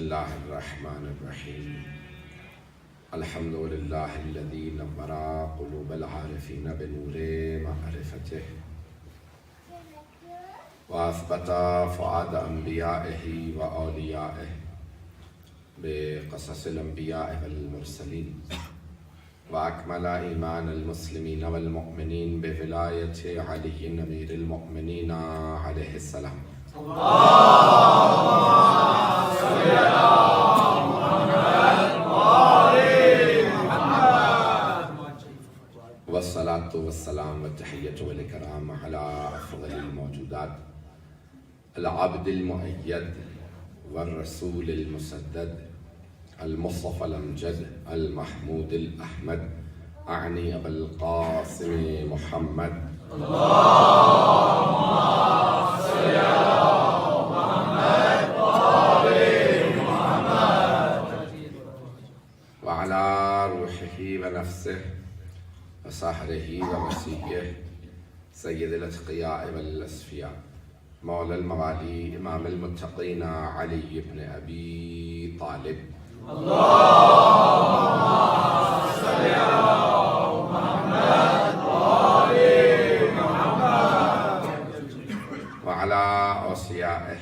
اللہ الرحمن الرحیم الحمد للہ الذی نور قلوب العارفین بنور معرفتہ واثبت فؤاد انبیائہ و اولیائہ بقصص الانبیاء والمرسلین واکمل ایمان المسلمین والمؤمنین بولایت علی امیر المؤمنین علیہ السلام والصلاة والسلام والتحیة والکرام علی افضل الموجودات العبد المؤید والرسول المسدد المصطفى الامجد المحمود الاحمد اعنی ابا القاسم محمد وعلى روحه ونفسه وسحره ومسيحه سيد الاتقياء والأصفياء مولى الموالي امام المتقين علي بن ابي طالب اللهم صل على محمد وآل محمد وعلى أوصيائه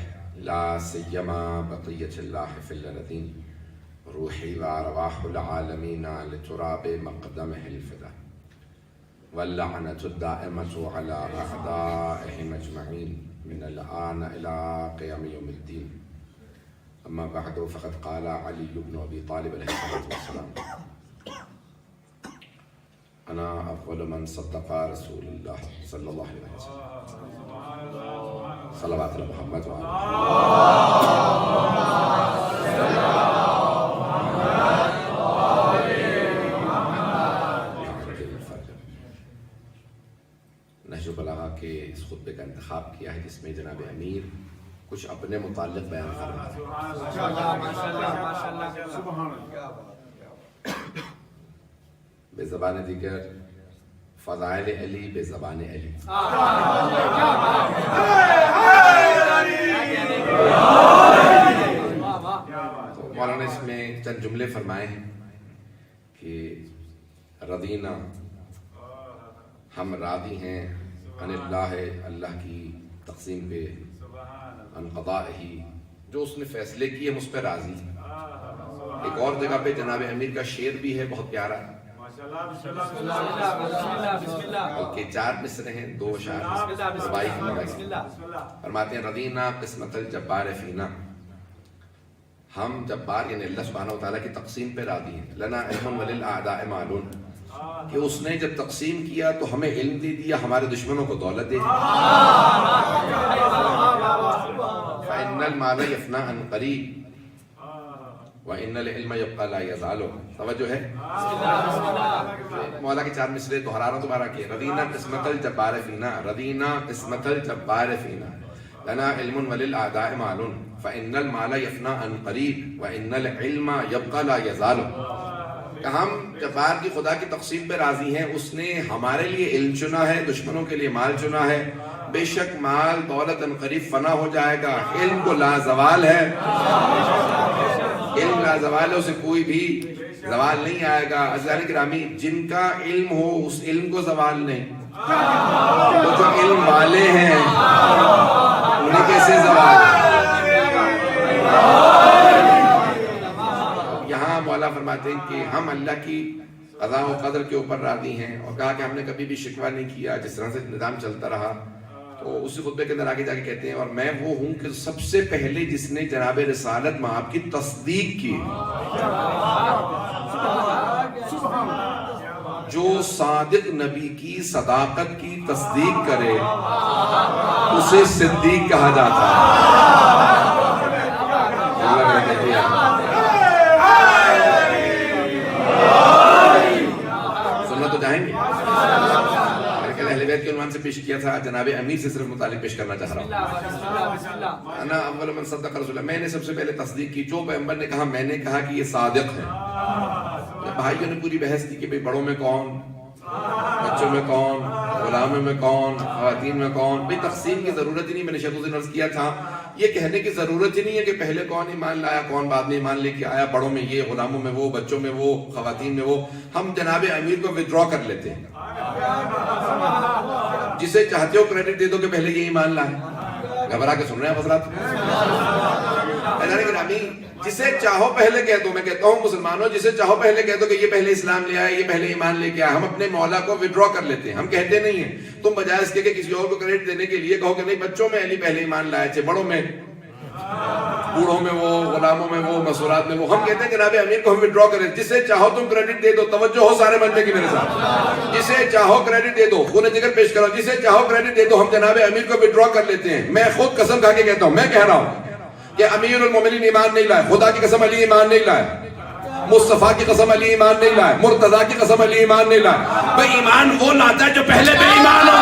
لا سيما بقية الله في الذين روحي وأرواح العالمين لتراب مقدمه الفدا واللعنة الدائمة على أعدائهم أجمعين من الآن إلى قيام يوم الدين أما بعد فقد قال علي بن أبي طالب عليه الصلاة والسلام أنا أول من صدق رسول الله صلى الله عليه وسلم صلوات على محمد وعلى نہج البلاغہ کے اس خطبے کا انتخاب کیا ہے جس میں جناب امیر کچھ اپنے متعلق بیان فرما ہے۔ بے زبان دیگر فضائل علی بے زبان علی۔ تو مولانا اس میں چند جملے فرمائے ہیں کہ رضینا ہم راضی ہیں عن اللہ اللہ کی تقسیم پہ عن قضائہی جو اس نے فیصلے کیے ہم اس پہ راضی ہیں۔ ایک اور جگہ پہ جناب امیر کا شعر بھی ہے بہت پیارا، بلکہ 4 مصرے ہیں، 2 اشعار فرماتے ہیں رضینا قسمت الجبار فینا، ہم جبار یعنی اللہ سبحانہ وتعالیٰ کی تقسیم پہ راضی ہیں۔ لنا علم وللأعداء معلوم کہ اس نے جب تقسیم کیا تو ہمیں علم دے دیا، ہمارے دشمنوں کو دولت دے دی۔ فإن المال يفنى عن قریب وإن العلم يبقى لا يزال۔ توجہ ہے؟ مولا کے 4 مصرے دہرا رہا ہوں دوبارہ کہ رضینا قسمت الجبار فینا، رضینا قسمت الجبار فینا، لنا علم وللأعداء معلوم فإن المال يفنى عن قریب وإن العلم يبقى لا يزال۔ کہ ہم جبار کی خدا کی تقسیم پہ راضی ہیں، اس نے ہمارے لیے علم چنا ہے، دشمنوں کے لیے مال چنا ہے۔ بے شک مال دولت ان قریب فنا ہو جائے گا، علم کو لازوال ہے، علم لازوال ہے، اسے کوئی بھی زوال نہیں آئے گا۔ عزیزان گرامی، جن کا علم ہو اس علم کو زوال نہیں، وہ جو علم والے ہیں انہیں کیسے زوال ہے؟ یہاں مولا فرماتے ہیں کہ ہم اللہ کی قضاء و قدر کے اوپر راضی ہیں، اور کہا کہ ہم نے کبھی بھی شکوہ نہیں کیا، جس طرح سے نظام چلتا رہا۔ تو اسی خطبے کے اندر آگے جا کے کہتے ہیں اور میں وہ ہوں کہ سب سے پہلے جس نے جناب رسالت مآب کی تصدیق کی، جو صادق نبی کی صداقت کی تصدیق کرے اسے صدیق کہا جاتا ہے۔ سننا تو جائیں گے؟ اہل بیت کے عنوان سے پیش کیا تھا، جناب امیر سے صرف متعلق پیش کرنا چاہ رہا ہوں۔ انا اول من صدق رسول اللہ، میں نے سب سے پہلے تصدیق کی، جو پیغمبر نے کہا میں نے کہا کہ یہ صادق ہے۔ بھائیوں نے پوری بحث کی کہ بھئی بڑوں میں کون، بچوں میں کون، غلاموں میں کون، خواتین میں کون. بھئی تقسیم کی ضرورت ہی نہیں. میں نے شیخ عرض کیا تھا یہ کہنے کی ضرورت ہی نہیں ہے کہ پہلے کون ایمان لایا کون بعد میں ایمان لے کے آیا. بڑوں میں یہ، غلاموں میں وہ، بچوں میں وہ، خواتین میں وہ. ہم جناب امیر کو ودرا کر لیتے ہیں. جسے چاہتے ہو کریڈٹ دے دو کہ پہلے یہ ایمان لائے. گھبرا کے سن رہے ہیں حضرات؟ جسے چاہو پہلے کہہ دو. میں کہتا ہوں مسلمانوں جسے چاہو پہلے کہہ دو کہ یہ پہلے اسلام لے آئے، یہ پہلے ایمان لے کے آئے. ہم اپنے مولا کو ودرا کر لیتے ہیں. ہم کہتے نہیں ہیں. تم بجائے اس کے کہ کسی اور کو کریڈٹ دینے کے لیے کہو کہ نہیں بچوں میں علی پہلے ایمان لائے تھے، بڑوں میں، بوڑھوں میں وہ، غلاموں میں وہ، مسورات میں وہ. ہم کہتے ہیں جناب امیر کو ہم ودرا کریں. جسے چاہو تم کریڈٹ دے دو. توجہ ہو سارے بندے کی میرے ساتھ. جسے چاہو کریڈٹ دے دو. خون جگر پیش کرو. جسے چاہو کریڈٹ دے دو. ہم جناب امیر کو ودرا کر لیتے ہیں. میں خود قسم کھا کے کہتا ہوں، میں کہہ رہا ہوں کہ امیر المومنین ایمان نہیں لائے. خدا کی قسم علی ایمان نہیں لائے. مصطفیٰ کی قسم علی ایمان نہیں لائے. مرتضیٰ کی قسم علی ایمان نہیں لائے. بھئی ایمان وہ لاتا ہے جو پہلے بے ایمان ہو.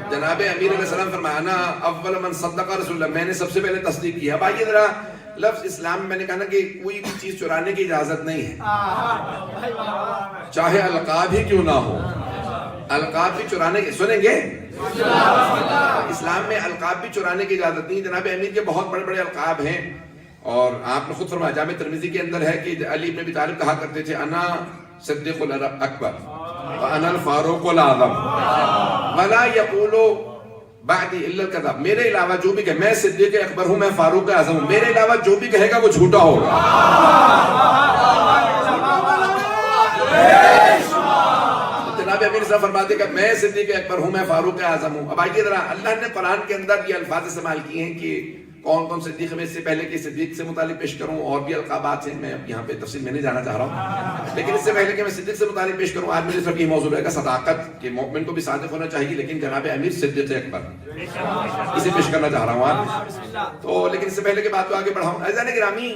جناب امیر علیہ السلام فرمانا اول من صدق رسول اللہ، میں نے سب سے پہلے تصدیق کیا. اب آئیے ذرا لفظ اسلام میں نے کہا نا کہ کوئی بھی چیز چرانے کی اجازت نہیں ہے، چاہے القاب ہی کیوں نہ ہو. القاب بھی چرانے کی، سنیں گے اسلام میں القاب بھی چرانے کی اجازت نہیں. جناب امیر کے بہت بڑے بڑے القاب ہیں اور آپ نے خود فرمایا جامع ترمذی کے اندر ہے کہ علی بن ابی طالب کہا کرتے تھے انا صدیق الاکبر وانا الفاروق الاعظم ولا یقول بعدی الا الکذب. میرے علاوہ جو بھی کہے، میں صدیق اکبر ہوں، میں فاروق اعظم ہوں، میرے علاوہ جو بھی کہے گا وہ جھوٹا ہوگا. جناب امیر صاحب فرماتے کہ میں صدیق اکبر ہوں، میں فاروق اعظم ہوں. اب آئیے ذرا اللہ نے قرآن کے اندر یہ الفاظ استعمال کیے ہیں کہ کون کون صدیق میں. اس سے پہلے کہ صدیق سے متعلق پیش کروں اور بھی القابات ہیں، میں یہاں پہ تفصیل میں نہیں جانا چاہ رہا ہوں، لیکن اس سے پہلے کہ میں صدیق سے متعلق پیش کروں آج میرے صرف یہ موضوع رہے گا صداقت، کہ مومن کو بھی صادق ہونا چاہیے. لیکن جناب امیر صدیق اکبر اسے پیش کرنا چاہ رہا ہوں آج تو. لیکن اس سے پہلے کہ بات کو آگے بڑھاؤں، عزیزان گرامی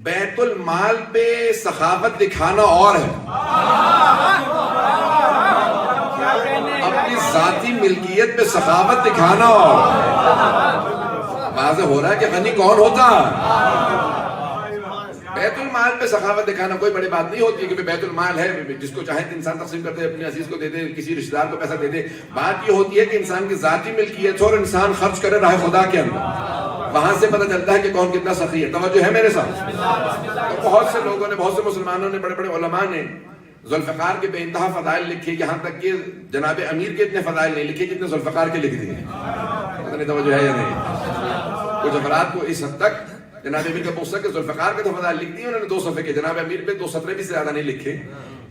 بیت المال پہ سخاوت دکھانا اور ہے، اپنی ذاتی ملکیت پہ سخاوت دکھانا اور. واضح ہو رہا ہے کہ غنی کون ہوتا. بیت المال پہ سخاوت دکھانا کوئی بڑی بات نہیں ہوتی کہ بیت المال ہے جس کو چاہے انسان تقسیم کر دے، اپنے عزیز کو دے دے، کسی رشتہ دار کو پیسہ دے دے. بات یہ ہوتی ہے کہ انسان کی ذاتی ملکیت اور انسان خرچ کرے راہ خدا کے اندر، وہاں سے پتہ چلتا ہے کہ کون کتنا سخی ہے. توجہ ہے میرے ساتھ؟ تو بہت سے لوگوں نے، بہت سے مسلمانوں نے، بڑے بڑے علماء نے ذوالفقار کے بے انتہا فضائل لکھے، یہاں تک کہ جناب امیر کے اتنے فضائل نہیں لکھے جتنے ذوالفقار کے لکھ دیے. پتہ نہیں توجہ ہے یا نہیں. کچھ افراد کو اس حد تک جناب امیر کا پوچھتا کہ ذوالفقار کے تو فضائل لکھ دی انہوں نے 2 صفحے کے، جناب امیر پہ 2 سطرے بھی سے زیادہ نہیں لکھے.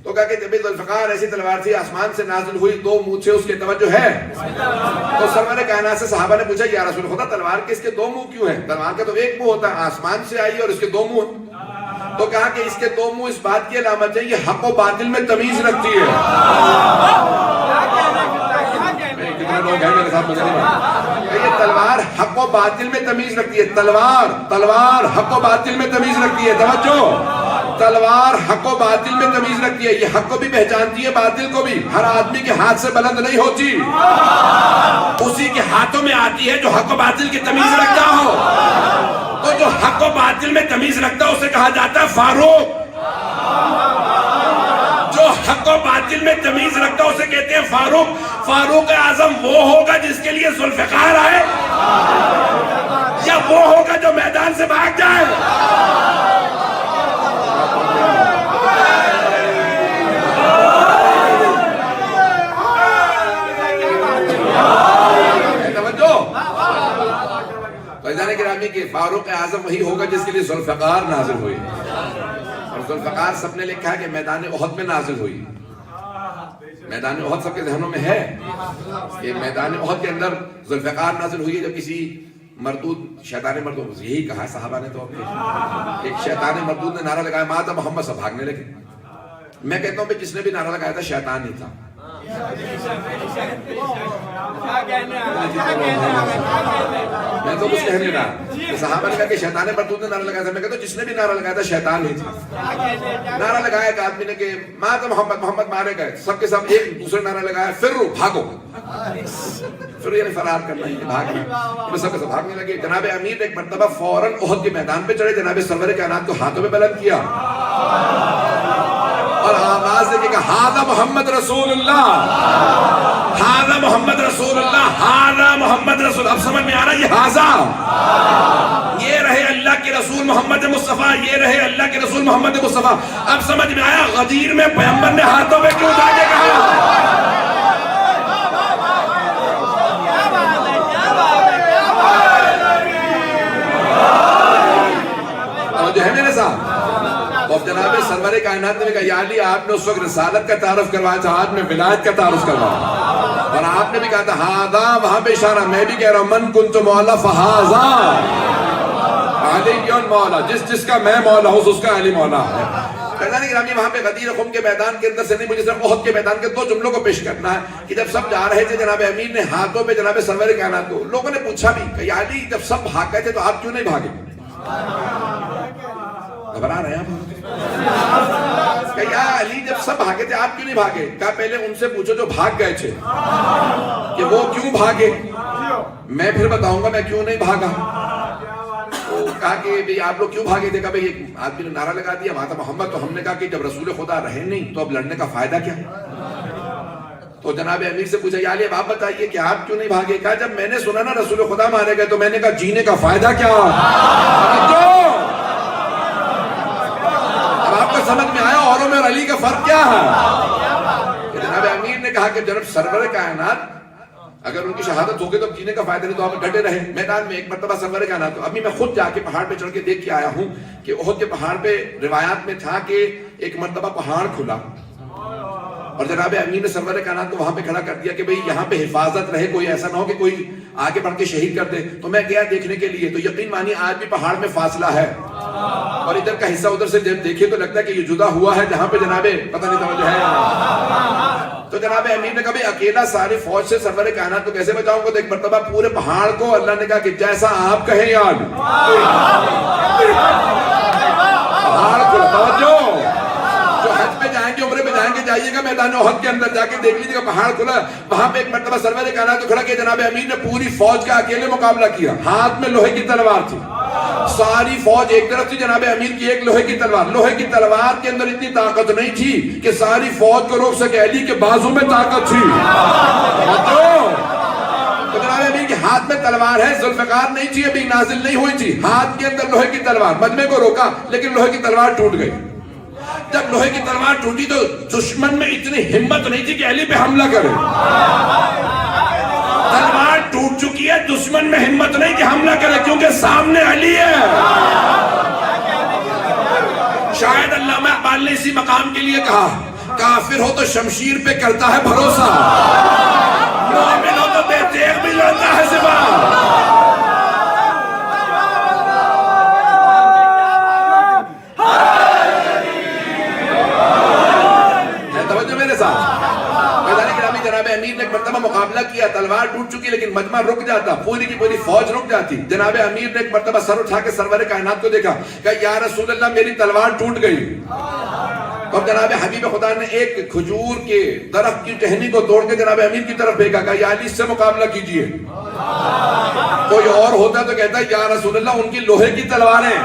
تو کہا کہ جب ذوالفقار ایسی تلوار تھی آسمان سے نازل ہوئی، 2 منہ تھے اس کے، توجہ ہے. تو سرور کائنات سے صحابہ نے پوچھا یا رسول خدا تلوار کے اس کے 2 منہ کیوں ہیں؟ تلوار کا تو ایک منہ ہوتا ہے، آسمان سے آئی اور اس کے 2 منہ. تو کہا کہ اس کے 2 منہ اس بات کی علامت ہے یہ حق و باطل میں تمیز رکھتی ہے. کتنے لوگ ہیں میرے ساتھ مجھے نہیں معلوم. یہ تلوار حق و باطل میں تمیز رکھتی ہے. تلوار حق و باطل میں تمیز رکھتی ہے. توجہ، تلوار حق و باطل میں تمیز رکھتی ہے. یہ حق کو بھی پہچانتی ہے، باطل کو بھی. ہر آدمی کے ہاتھ سے بلند نہیں ہوتی، اسی کے ہاتھوں میں آتی ہے جو حق و باطل کی تمیز رکھتا ہو. تو جو حق و باطل میں تمیز رکھتا ہے اسے کہا جاتا ہے فاروق. جو حق و باطل میں تمیز رکھتا ہے اسے کہتے ہیں فاروق. فاروق اعظم وہ ہوگا جس کے لیے ذوالفقار آئے، یا وہ ہوگا جو میدان سے بھاگ جائے. فیضان گرامی کے فاروق اعظم وہی ہوگا جس کے لیے ذوالفقار نازل ہوئی. اور ذوالفقار سب نے لکھا ہے کہ میدان احد میں نازل ہوئی. میدان احد سب کے ذہنوں میں ہے کہ میدان احد کے اندر ذوالفقار نازل ہوئی ہے. جب کسی مردود، شیطان مردود، یہی کہا صحابہ نے، تو ایک شیطان مردود نے نعرہ لگایا مات محمد، سب بھاگنے لگے. میں کہتا ہوں کہ جس نے بھی نعرہ لگایا تھا شیطان ہی تھا. میں تو کچھ کہہ نہیں رہا. صحابہ نے کہا کہ شیطان مردود نے نعرہ لگایا تھا. میں کہتا ہوں جس نے بھی نعرہ لگایا تھا شیطان ہی تھا. نعرہ لگایا ایک آدمی نے کہ مات محمد، محمد مارے گئے. سب کے سب ایک دوسرے نعرہ لگایا فرو، بھاگو. پھر یعنی فرار کرنا ہے، بھاگنا. سب کے سب بھاگنے لگے. جناب امیر نے ایک مرتبہ فوراً احد کے میدان پہ چڑھے، جناب سرور کائنات کو ہاتھوں میں بلند کیا اور آواز دے کے کہا ہذا محمد رسول اللہ، ہذا محمد رسول اللہ، ہذا محمد رسول. اب سمجھ میں آ رہا یہ ہذا، یہ رہے اللہ کے رسول محمد مصطفیٰ، یہ رہے اللہ کے رسول محمد مصطفیٰ. اب سمجھ میں آیا غدیر میں پیغمبر نے ہاتھوں میں کیوں جا کے کہا. جو ہے میرے ساتھ. اور جناب سرور کائنات نے کہا یا علی آپ نے اس وقت رسالت کا تعارف کروایا تھا، آج میں ولایت کا تعارف کروایا. اور آپ نے بھی کہا تھا ہاذا، وہاں پہ اشارہ. میں بھی کہہ رہا ہوں من کنت مولا فہذا علی مولا، جس کا میں مولا ہوں اس کا علی مولا ہے. وہاں پہ غدیر خم کے میدان کے اندر سے نہیں، مجھے صرف احد کے میدان کے دو جملوں کو پیش کرنا ہے کہ جب سب جا رہے تھے جناب امیر نے ہاتھوں پہ جناب سرور کائنات کو، لوگوں نے پوچھا بھی کہ یا علی جب سب بھاگ گئے تھے تو آپ کیوں نہیں بھاگے؟ گھبرا رہے ہیں آپ کہ یا علی جب سب بھاگے تھے آپ کیوں نہیں بھاگے؟ کہا پہلے ان سے پوچھو جو بھاگ گئے تھے کہ وہ کیوں بھاگے، میں پھر بتاؤں گا میں کیوں نہیں بھاگا. تو کہا کہ آپ لوگ کیوں بھاگے تھے؟ کہا بھئی ایک آدمی نے نعرہ لگا دیا وہاں تھا محمد. تو ہم نے کہا کہ جب رسول خدا رہے نہیں تو اب لڑنے کا فائدہ کیا. تو جناب امیر سے پوچھا یا علی اب آپ بتائیے کہ آپ کیوں نہیں بھاگے؟ کہا جب میں نے سنا نا رسول خدا مارے گئے تو میں نے کہا جینے کا فائدہ کیا. اب آپ کو سمجھ میں آیا اوروں میں اور علی کا فرق کیا ہے. جناب امیر نے کہا کہ جناب سرور کائنات اگر ان کی شہادت ہوگی تو جینے کا فائدہ نہیں، تو آپ ڈٹے رہے میدان میں. ایک مرتبہ سرور کائنات تو ابھی میں خود جا کے پہاڑ پہ چڑھ کے دیکھ کے آیا ہوں کہ احد کے پہاڑ پہ روایات میں تھا کہ ایک مرتبہ پہاڑ کھلا اور جناب امیر نے سرور کائنات کو وہاں پہ کھڑا کر دیا کہ بھئی یہاں پہ حفاظت رہے، کوئی ایسا نہ ہو کہ کوئی آگے بڑھ کے شہید کر دے. تو میں گیا دیکھنے کے لیے، تو یقین مانی آج بھی پہاڑ میں فاصلہ ہے اور ادھر کا حصہ ادھر سے جب دیکھے تو لگتا ہے کہ یہ جدا ہوا ہے جہاں پہ جناب پتہ نہیں توجہ ہے. تو جناب امیر نے کہا بھئی اکیلا ساری فوج سے سرور کائنات کو کیسے بچاؤں گا. تو ایک مرتبہ پورے پہاڑ کو اللہ نے کہا کہ جیسا آپ کہیں یاد پہاڑ کو توجہ. جو حج پہ جائیں گے عمرے پہ جائیں گے جائیے گا میدان احد کے اندر جا کے دیکھ لیجیے گا پہاڑ کھلا. وہاں پہ ایک مرتبہ سرور کائنات کو کھڑا کیا جناب امیر نے پوری فوج کا اکیلے مقابلہ کیا. ہاتھ میں لوہے کی تلوار تھی، ساری فوج ایک طرف تھی، جناب امیر کی ایک لوہے کی تلوار. لوہے کی تلوار کے اندر اتنی طاقت نہیں تھی کہ ساری فوج کو روک سکے، علی کے بازو میں طاقت تھی. تو جناب امیر کے ہاتھ میں تلوار ہے، ذوالفقار نہیں تھی، ابھی نازل نہیں ہوئی تھی، ہاتھ کے اندر لوہے کی تلوار. مجمع کو روکا لیکن لوہے کی تلوار ٹوٹ گئی. جب لوہے کی تلوار ٹوٹی تو دشمن میں اتنی ہمت نہیں تھی کہ علی پہ حملہ کرے. تلوار ٹوٹ چکی ہے، دشمن میں ہمت نہیں کہ حملہ کرے کیونکہ سامنے علی ہے. شاید علامہ اقبال نے اسی مقام کے لیے کہا کافر ہو تو شمشیر پہ کرتا ہے بھروسہ، مومن ہو تو بے تیغ بھی لڑتا ہے سپاہ. جناب امیر نے ایک مرتبہ مقابلہ کیا، تلوار ٹوٹ چکی لیکن مجمع رک جاتا، پوری کی پوری فوج رک جاتی. جناب امیر نے ایک مرتبہ سر اٹھا کے سرور کائنات کو دیکھا کہ یا رسول اللہ میری تلوار ٹوٹ گئی. اور جناب حبیب خدا نے ایک کھجور کے درخت کی ٹہنی کو توڑ کے جناب امیر کی طرف پھینکا کہ یا علی اس سے مقابلہ کیجئے. کوئی اور ہوتا تو کہتا یا رسول اللہ ان کی لوہے کی تلواریں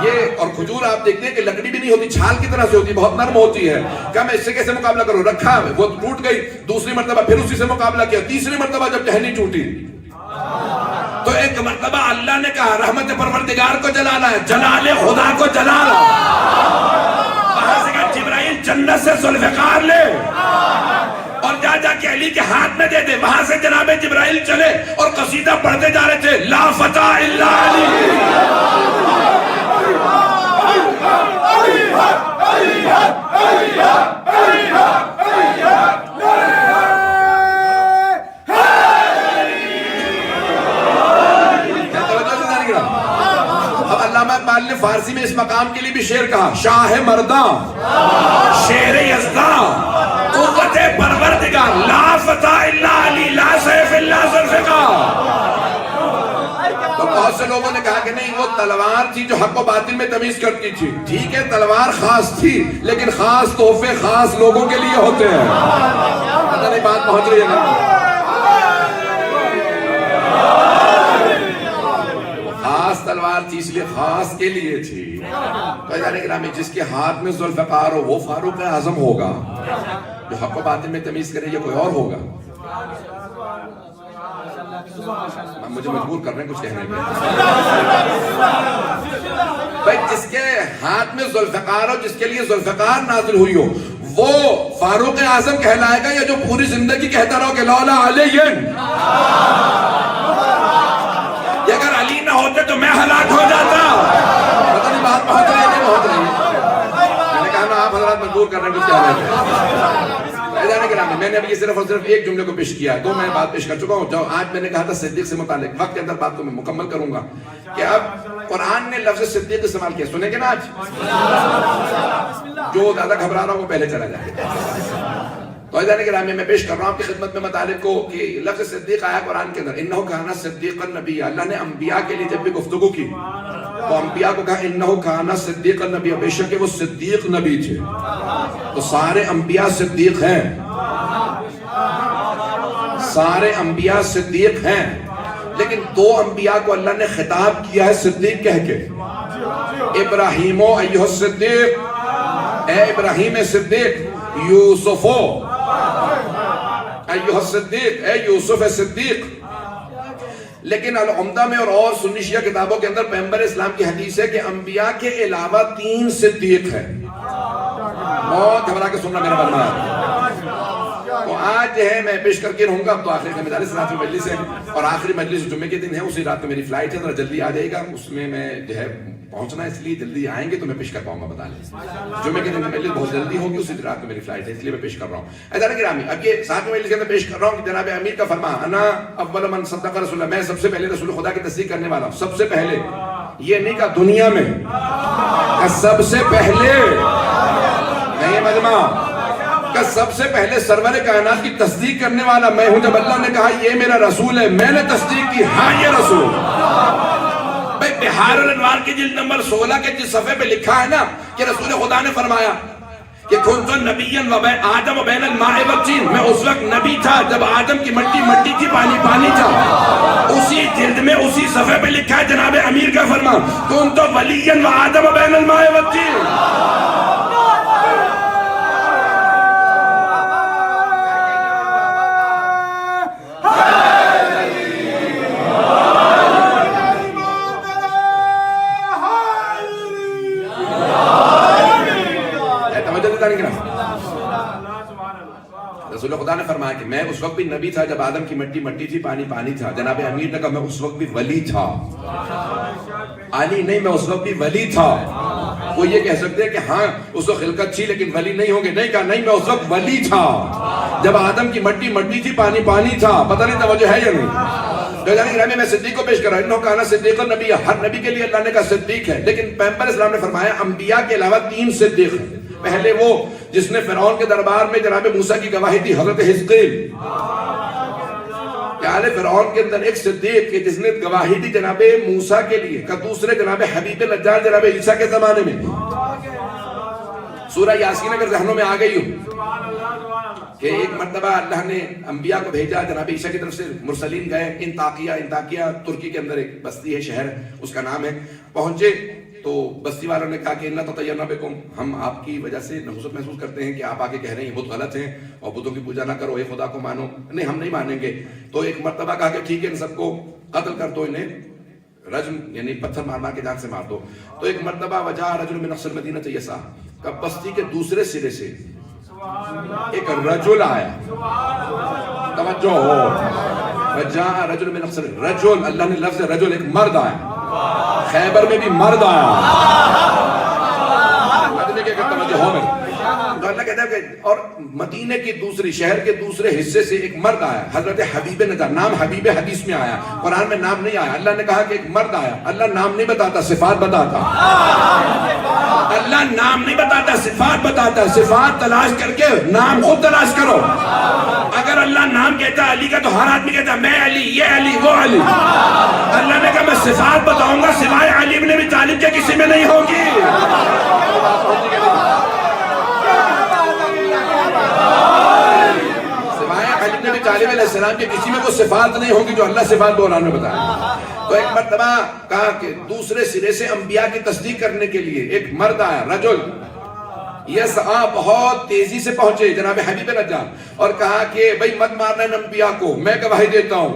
یہ. اور کھجور آپ دیکھتے ہیں کہ لکڑی بھی نہیں ہوتی، چھال کی طرح سے ہوتی، بہت نرم ہوتی ہے. کہا میں اس سے کیسے مقابلہ کروں؟ رکھا وہ ٹوٹ گئی. دوسری مرتبہ پھر اسی سے مقابلہ کیا. تیسری مرتبہ جب ٹہنی ٹوٹی تو ایک مرتبہ اللہ نے کہا رحمت پروردگار کو جلانا ہے، جلال خدا کو جلانا. وہاں سے کہا جبرائیل جنت سے ذوالفقار لے اور جا کے علی کے ہاتھ میں دے دے. وہاں سے جناب جبرائیل چلے اور قصیدہ پڑھتے جا رہے تھے لا فتح الا علی. اب علامہ اقبال نے فارسی میں اس مقام کے لیے بھی شعر کہا شاہ مرداں شیر یزداں قوت پروردگار لا فتح الا علی لا سیف الا ذوالفقار. بہت سے لوگوں نے کہا کہ نہیں وہ تلوار تھی جو حق و باطل میں تمیز کرتی تھی. ٹھیک ہے تلوار خاص تھی لیکن خاص تحفے خاص لوگوں کے لیے ہوتے ہیں. پتہ نہیں بات پہنچ رہی ہے. خاص تلوار تھی اس لیے خاص کے لیے تھی. گرامی جس کے ہاتھ میں ذوالفقار ہو وہ فاروق اعظم ہوگا. جو حق و باطل میں تمیز کرے یہ کوئی اور ہوگا. مجھے مجبور کر رہے ہیں کچھ کہنے میں. بھائی جس کے ہاتھ میں ذوالفقار ہو جس کے لیے ذوالفقار نازل ہوئی ہو وہ فاروق اعظم کہلائے گا یا جو پوری زندگی کہتا رہو کہ لولا علی اگر علی نہ ہوتے تو میں ہلاک ہو جاتا. پتہ نہیں بات پہنچ رہی ہے نہیں پہنچ رہی ہے. میں نے کہا نا آپ حضرات مجبور کر رہے ہیں کچھ کہنے میں. میں نے ابھی صرف اور صرف ایک جملے کو پیش کیا ہے. دو میں بات پیش کر چکا ہوں. جو آج میں نے کہا تھا صدیق سے متعلق وقت کے اندر بات کو میں مکمل کروں گا کہ اب قرآن نے لفظ صدیق استعمال کیا. سنیں گے نا آج جو زیادہ گھبرا رہا ہوں وہ پہلے چلا جائے. تو گرامی میں پیش کر رہا ہوں آپ کی خدمت میں مطالب کو کہ لفظ صدیق آیا قرآن کے اندر. انہو کانا صدیقا نبی. اللہ نے انبیاء کے لیے جب بھی گفتگو کی تو انبیاء کو کہا انہو کانا صدیقا نبی. بے شک وہ صدیق نبی تھے. تو سارے انبیاء صدیق ہیں. سارے انبیاء صدیق ہیں لیکن دو انبیاء کو اللہ نے خطاب کیا ہے صدیق کہہ کے. ابراہیمو ایھا الصدیق. اے ابراہیم صدیق. یوسفو ایھا الصدیق. اے یوسف صدیق. لیکن العمدہ میں اور سنی شیعہ کتابوں کے اندر پیغمبر اسلام کی حدیث ہے کہ انبیاء کے علاوہ 3 صدیق ہیں. بہت گھبرا کے سننا میرا بننا ہے. تو آج جو ہے میں پیش کر کے رہوں گا. اب تو آخری ذمہ داری رات میں مجلس ہے اور آخری مجلس جمعے کے دن ہے. اسی رات میں میری فلائٹ ہے ذرا جلدی آ جائے گا. اس میں جو ہے پہنچنا ہے اس لیے جلدی آئیں گے تو میں پیش کر پاؤں گا. بتا لیں جمعے کے دن میں مجلس بہت جلدی ہوگی. اسی رات میں میری فلائٹ ہے اس لیے میں پیش کر رہا ہوں. اعزائے گرامی اب یہ ساتھ میں مجلس کے اندر پیش کر رہا ہوں کہ جناب امیر کا فرمان انا اول من صدق رسول اللہ. میں سب سے پہلے رسول خدا کی تصدیق کرنے والا ہوں. سب سے پہلے یہ نہیں کہا دنیا میں سب سے پہلے نہیں مجمع کا سب سے پہلے سرور کائنات کی تصدیق کرنے والا میں ہوں. جب اللہ نے کہا یہ میرا رسول ہے میں نے تصدیق کی ہاں یہ رسول. بھائی بہار الانوار کی جلد نمبر 16 کے جس صفحے پہ لکھا ہے نا کہ رسول خدا نے فرمایا کہ کنت نبیا وبین آدم وبین الماء والطین. میں اس وقت نبی تھا جب آدم کی مٹی مٹی تھی پانی پانی تھا. اسی جلد میں اسی صفحے پہ لکھا ہے جناب امیر کا فرمان کنت ولیا وآدم وبین الماء والطین. رسول خدا نے فرمایا کہ میں اس وقت بھی نبی تھا جب آدم کی مٹی مٹی تھی پانی پانی تھا. جناب امیر نے کہا میں اس وقت بھی ولی تھا. علی نہیں میں اس وقت بھی ولی تھا. وہ یہ کہہ سکتے ہیں کہ ہاں اس کو خلقت تھی لیکن ولی نہیں ہوں گے. نہیں کہا نہیں میں اس وقت ولی تھا جب آدم کی مٹی مٹی تھی پانی پانی تھا. پتہ نہیں توجہ ہے یا نہیں. میں صدیق کو پیش کر رہا ہوں. انہو کانا صدیق النبی. ہر نبی کے لیے اللہ نے کہا صدیق ہے لیکن پیغمبر اسلام نے فرمایا انبیاء کے علاوہ 3 صدیق ہیں. پہلے وہ جس نے فرعون کے دربار میں جناب موسیٰ کی گواہی دی حضرت حزقیل. آل فرعون کے اندر ایک صدیق کہ جس نے گواہی دی جناب موسیٰ کے لیے کا دوسرے جناب حبیب نجار جناب عیسیٰ کے زمانے میں. سورہ یاسین اگر ذہنوں میں آ گئی ہو کہ ایک مرتبہ اللہ نے انبیاء کو بھیجا جناب عیسیٰ کی طرف سے مرسلین گئے انطاکیہ ترکی کے اندر ایک بستی ہے شہر اس کا نام ہے. پہنچے تو بستی والوں نے کہا کہ اِنَّا تَطَيَّرْنَا بِكُمْ. ہم آپ کی وجہ سے نحوست محسوس کرتے ہیں کہ آپ آگے کہہ رہے ہیں بت غلط ہیں اور بتوں کی پوجا نہ کرو اے خدا کو مانو. نہیں ہم نہیں مانیں گے. تو ایک مرتبہ کہا کہ ٹھیک ہے ان سب کو قتل کر دو انہیں رجم یعنی پتھر مار مار کے جان سے مار دو. تو ایک مرتبہ وجاء رجل من اقصى المدینہ یسعی کا بستی کے دوسرے سرے سے ایک رجل آیا. توجہ ہو وجاء رجل من اقصى رجل. اللہ نے لفظ رجل ایک مرد آیا. خیبر میں بھی مرد آیا. تو اللہ کہتا ہے کہ اور مدینے کی دوسری شہر کے دوسرے حصے سے ایک مرد آیا حضرت حبیب نجار. نام حبیب حدیث میں آیا قرآن میں نام نہیں آیا. اللہ نے کہا کہ ایک مرد آیا. اللہ نام نہیں بتاتا صفات بتاتا. اللہ نام نہیں بتاتا صفات بتاتا. صفات تلاش کر کے نام خود تلاش کرو. اگر اللہ نام کہتا ہے علی کا تو ہر آدمی کہتا ہے میں علی علی، یہ علی، وہ علی. اللہ نے کہا میں صفات بتاؤں گا سوائے علی ابن ابی طالب کے کسی میں نہیں ہوگی. سوائے علی ابن ابی طالب علیہ السلام کے کسی میں وہ صفات نہیں ہوگی جو اللہ صفات قرآن میں بتایا. تو ایک مرتبہ کہا کہ دوسرے سرے سے انبیاء کی تصدیق کرنے کے لیے ایک مرد آیا، رجل یسعی، بہت تیزی سے پہنچے جناب حبیب نجار، اور کہا کہ بھئی مت مارنا ان انبیاء کو، میں گواہی دیتا ہوں.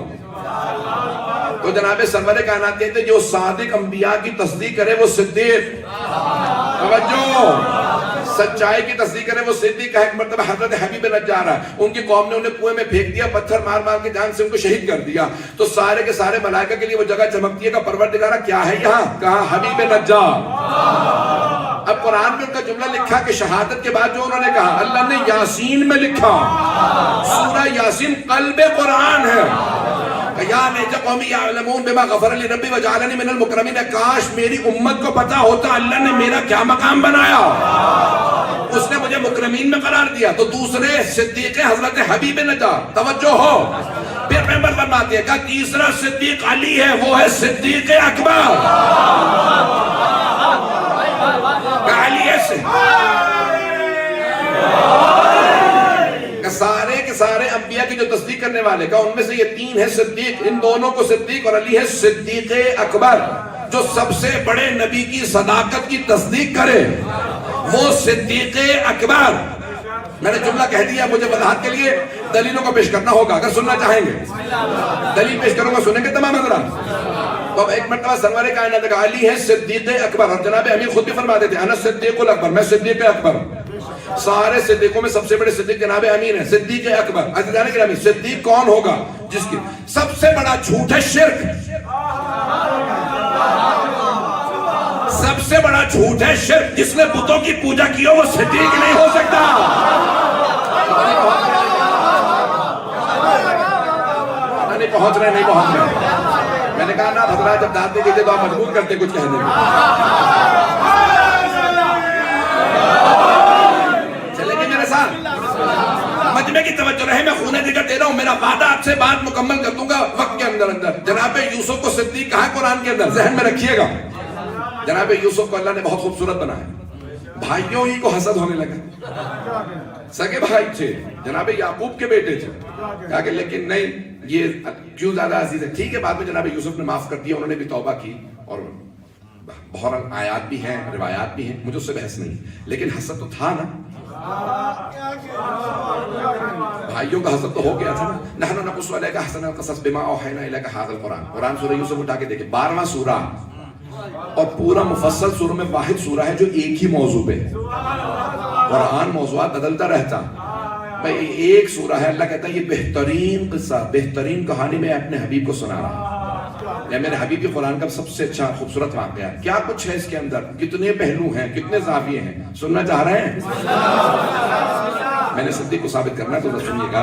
تو جناب سرور کائنات کہتے ہیں جو صادق انبیاء کی تصدیق کرے وہ صدیق. توجہ، سچائی کی تصدیق کرے وہ صدیق. ایک مرتبہ حضرت حبیب نجار ہے، ان کی قوم نے انہیں کنویں میں پھینک دیا، پتھر مار مار کے جان سے ان کو شہید کر دیا. تو سارے کے سارے ملائکہ کے لیے وہ جگہ چمکتی ہے کہ پروردگارہ کیا ہے یہاں؟ کہا حبیب نجار. اب قرآن میں ان کا جملہ لکھا کہ شہادت کے بعد جو انہوں نے کہا اللہ نے یاسین میں لکھا. سورہ یاسین قلب قرآن ہے. یا لیت قومی یعلمون بما غفر لی ربی وجعلنی من المکرمین. کاش میری امت کو پتا ہوتا اللہ نے میرا کیا مقام بنایا، اس نے مجھے مکرمین میں قرار دیا. تو دوسرے صدیق حضرت حبیب نجار. توجہ ہو، پھر پیغمبر فرماتے ہیں کہ تیسرا صدیق علی ہے، وہ ہے صدیق اکبر. علی سے سارے کے سارے انبیاء کی جو تصدیق کرنے والے کا ان میں سے یہ تین ہے صدیق. ان دونوں کو صدیق اور علی ہے صدیق اکبر. جو سب سے بڑے نبی کی صداقت کی تصدیق کرے وہ صدیق اکبر. میں نے جملہ کہہ دیا، مجھے وضاحت کے لیے دلیلوں کو پیش کرنا ہوگا. اگر سننا چاہیں گے دلیل پیش کروں گا، سنیں گے تمام حضرات. تو ایک مرتبہ سرور کائنات کا علی ہے صدیق اکبر، اور جناب امیر خود بھی فرما دیتے ہیں انا صدیق الاکبر، میں صدیق اکبر. سارے صدیقوں میں سب سے بڑے صدیق جناب امین ہے، صدیق اکبر. عزیزان گرامی، صدیق کون ہوگا؟ جس کی سب سے بڑا جھوٹ ہے شرک. سب سے بڑا جھوٹ ہے شرک. جس نے بتوں کی پوجا کی ہو وہ صدیق نہیں ہو سکتا. نہیں پہنچ رہے. میں نے کہا نا حضرات جب داد دیتے تو آپ مجبور کرتے کچھ کہنے میں. چلیں گے میرے ساتھ؟ مجمع کی توجہ رہے، میں خونِ ذکر دے رہا ہوں. میرا وعدہ آپ سے بات مکمل کر دوں گا وقت کے اندر. جناب یوسف کو صدیق کہا ہے قرآن کے اندر، ذہن میں رکھیے گا. جناب یوسف کو اللہ نے بہت خوبصورت بنایا. بھائیوں ہی کو حسد ہونے لگا. سگے بھائی تھے، جناب یعقوب کے بیٹے تھے. کہا کہ لیکن نہیں، یہ کیوں زیادہ عزیز ہے. ٹھیک ہے، بعد میں جناب یوسف نے معاف کر دیا، انہوں نے بھی توبہ کی، اور بہرحال آیات بھی ہیں، روایات بھی ہیں، مجھے اس سے بحث نہیں. لیکن حسد تو تھا نا، بھائیوں کا حسد تو ہو گیا تھا نا. نحن نقص علیک احسن القصص بما اوحینا الیک ھذا القرآن. قرآن سورہ یوسف اٹھا کے دیکھیں، 12واں سورہ اور پورا مفصل سورہ میں واحد سورہ ہے جو ایک ہی موضوع پہ. قرآن موضوعات بدلتا رہتا. بھائی ایک سورہ ہے، اللہ کہتا ہے یہ بہترین قصہ، بہترین کہانی میں اپنے حبیب کو سنا رہا ہوں. یہ میرے حبیب کی قرآن کا سب سے اچھا خوبصورت واقعہ ہے. کیا کچھ ہے اس کے اندر، کتنے پہلو ہیں، کتنے زاویے ہیں. سننا چاہ رہے ہیں؟ میں نے صدیق کو ثابت کرنا ہے تو سنیے گا،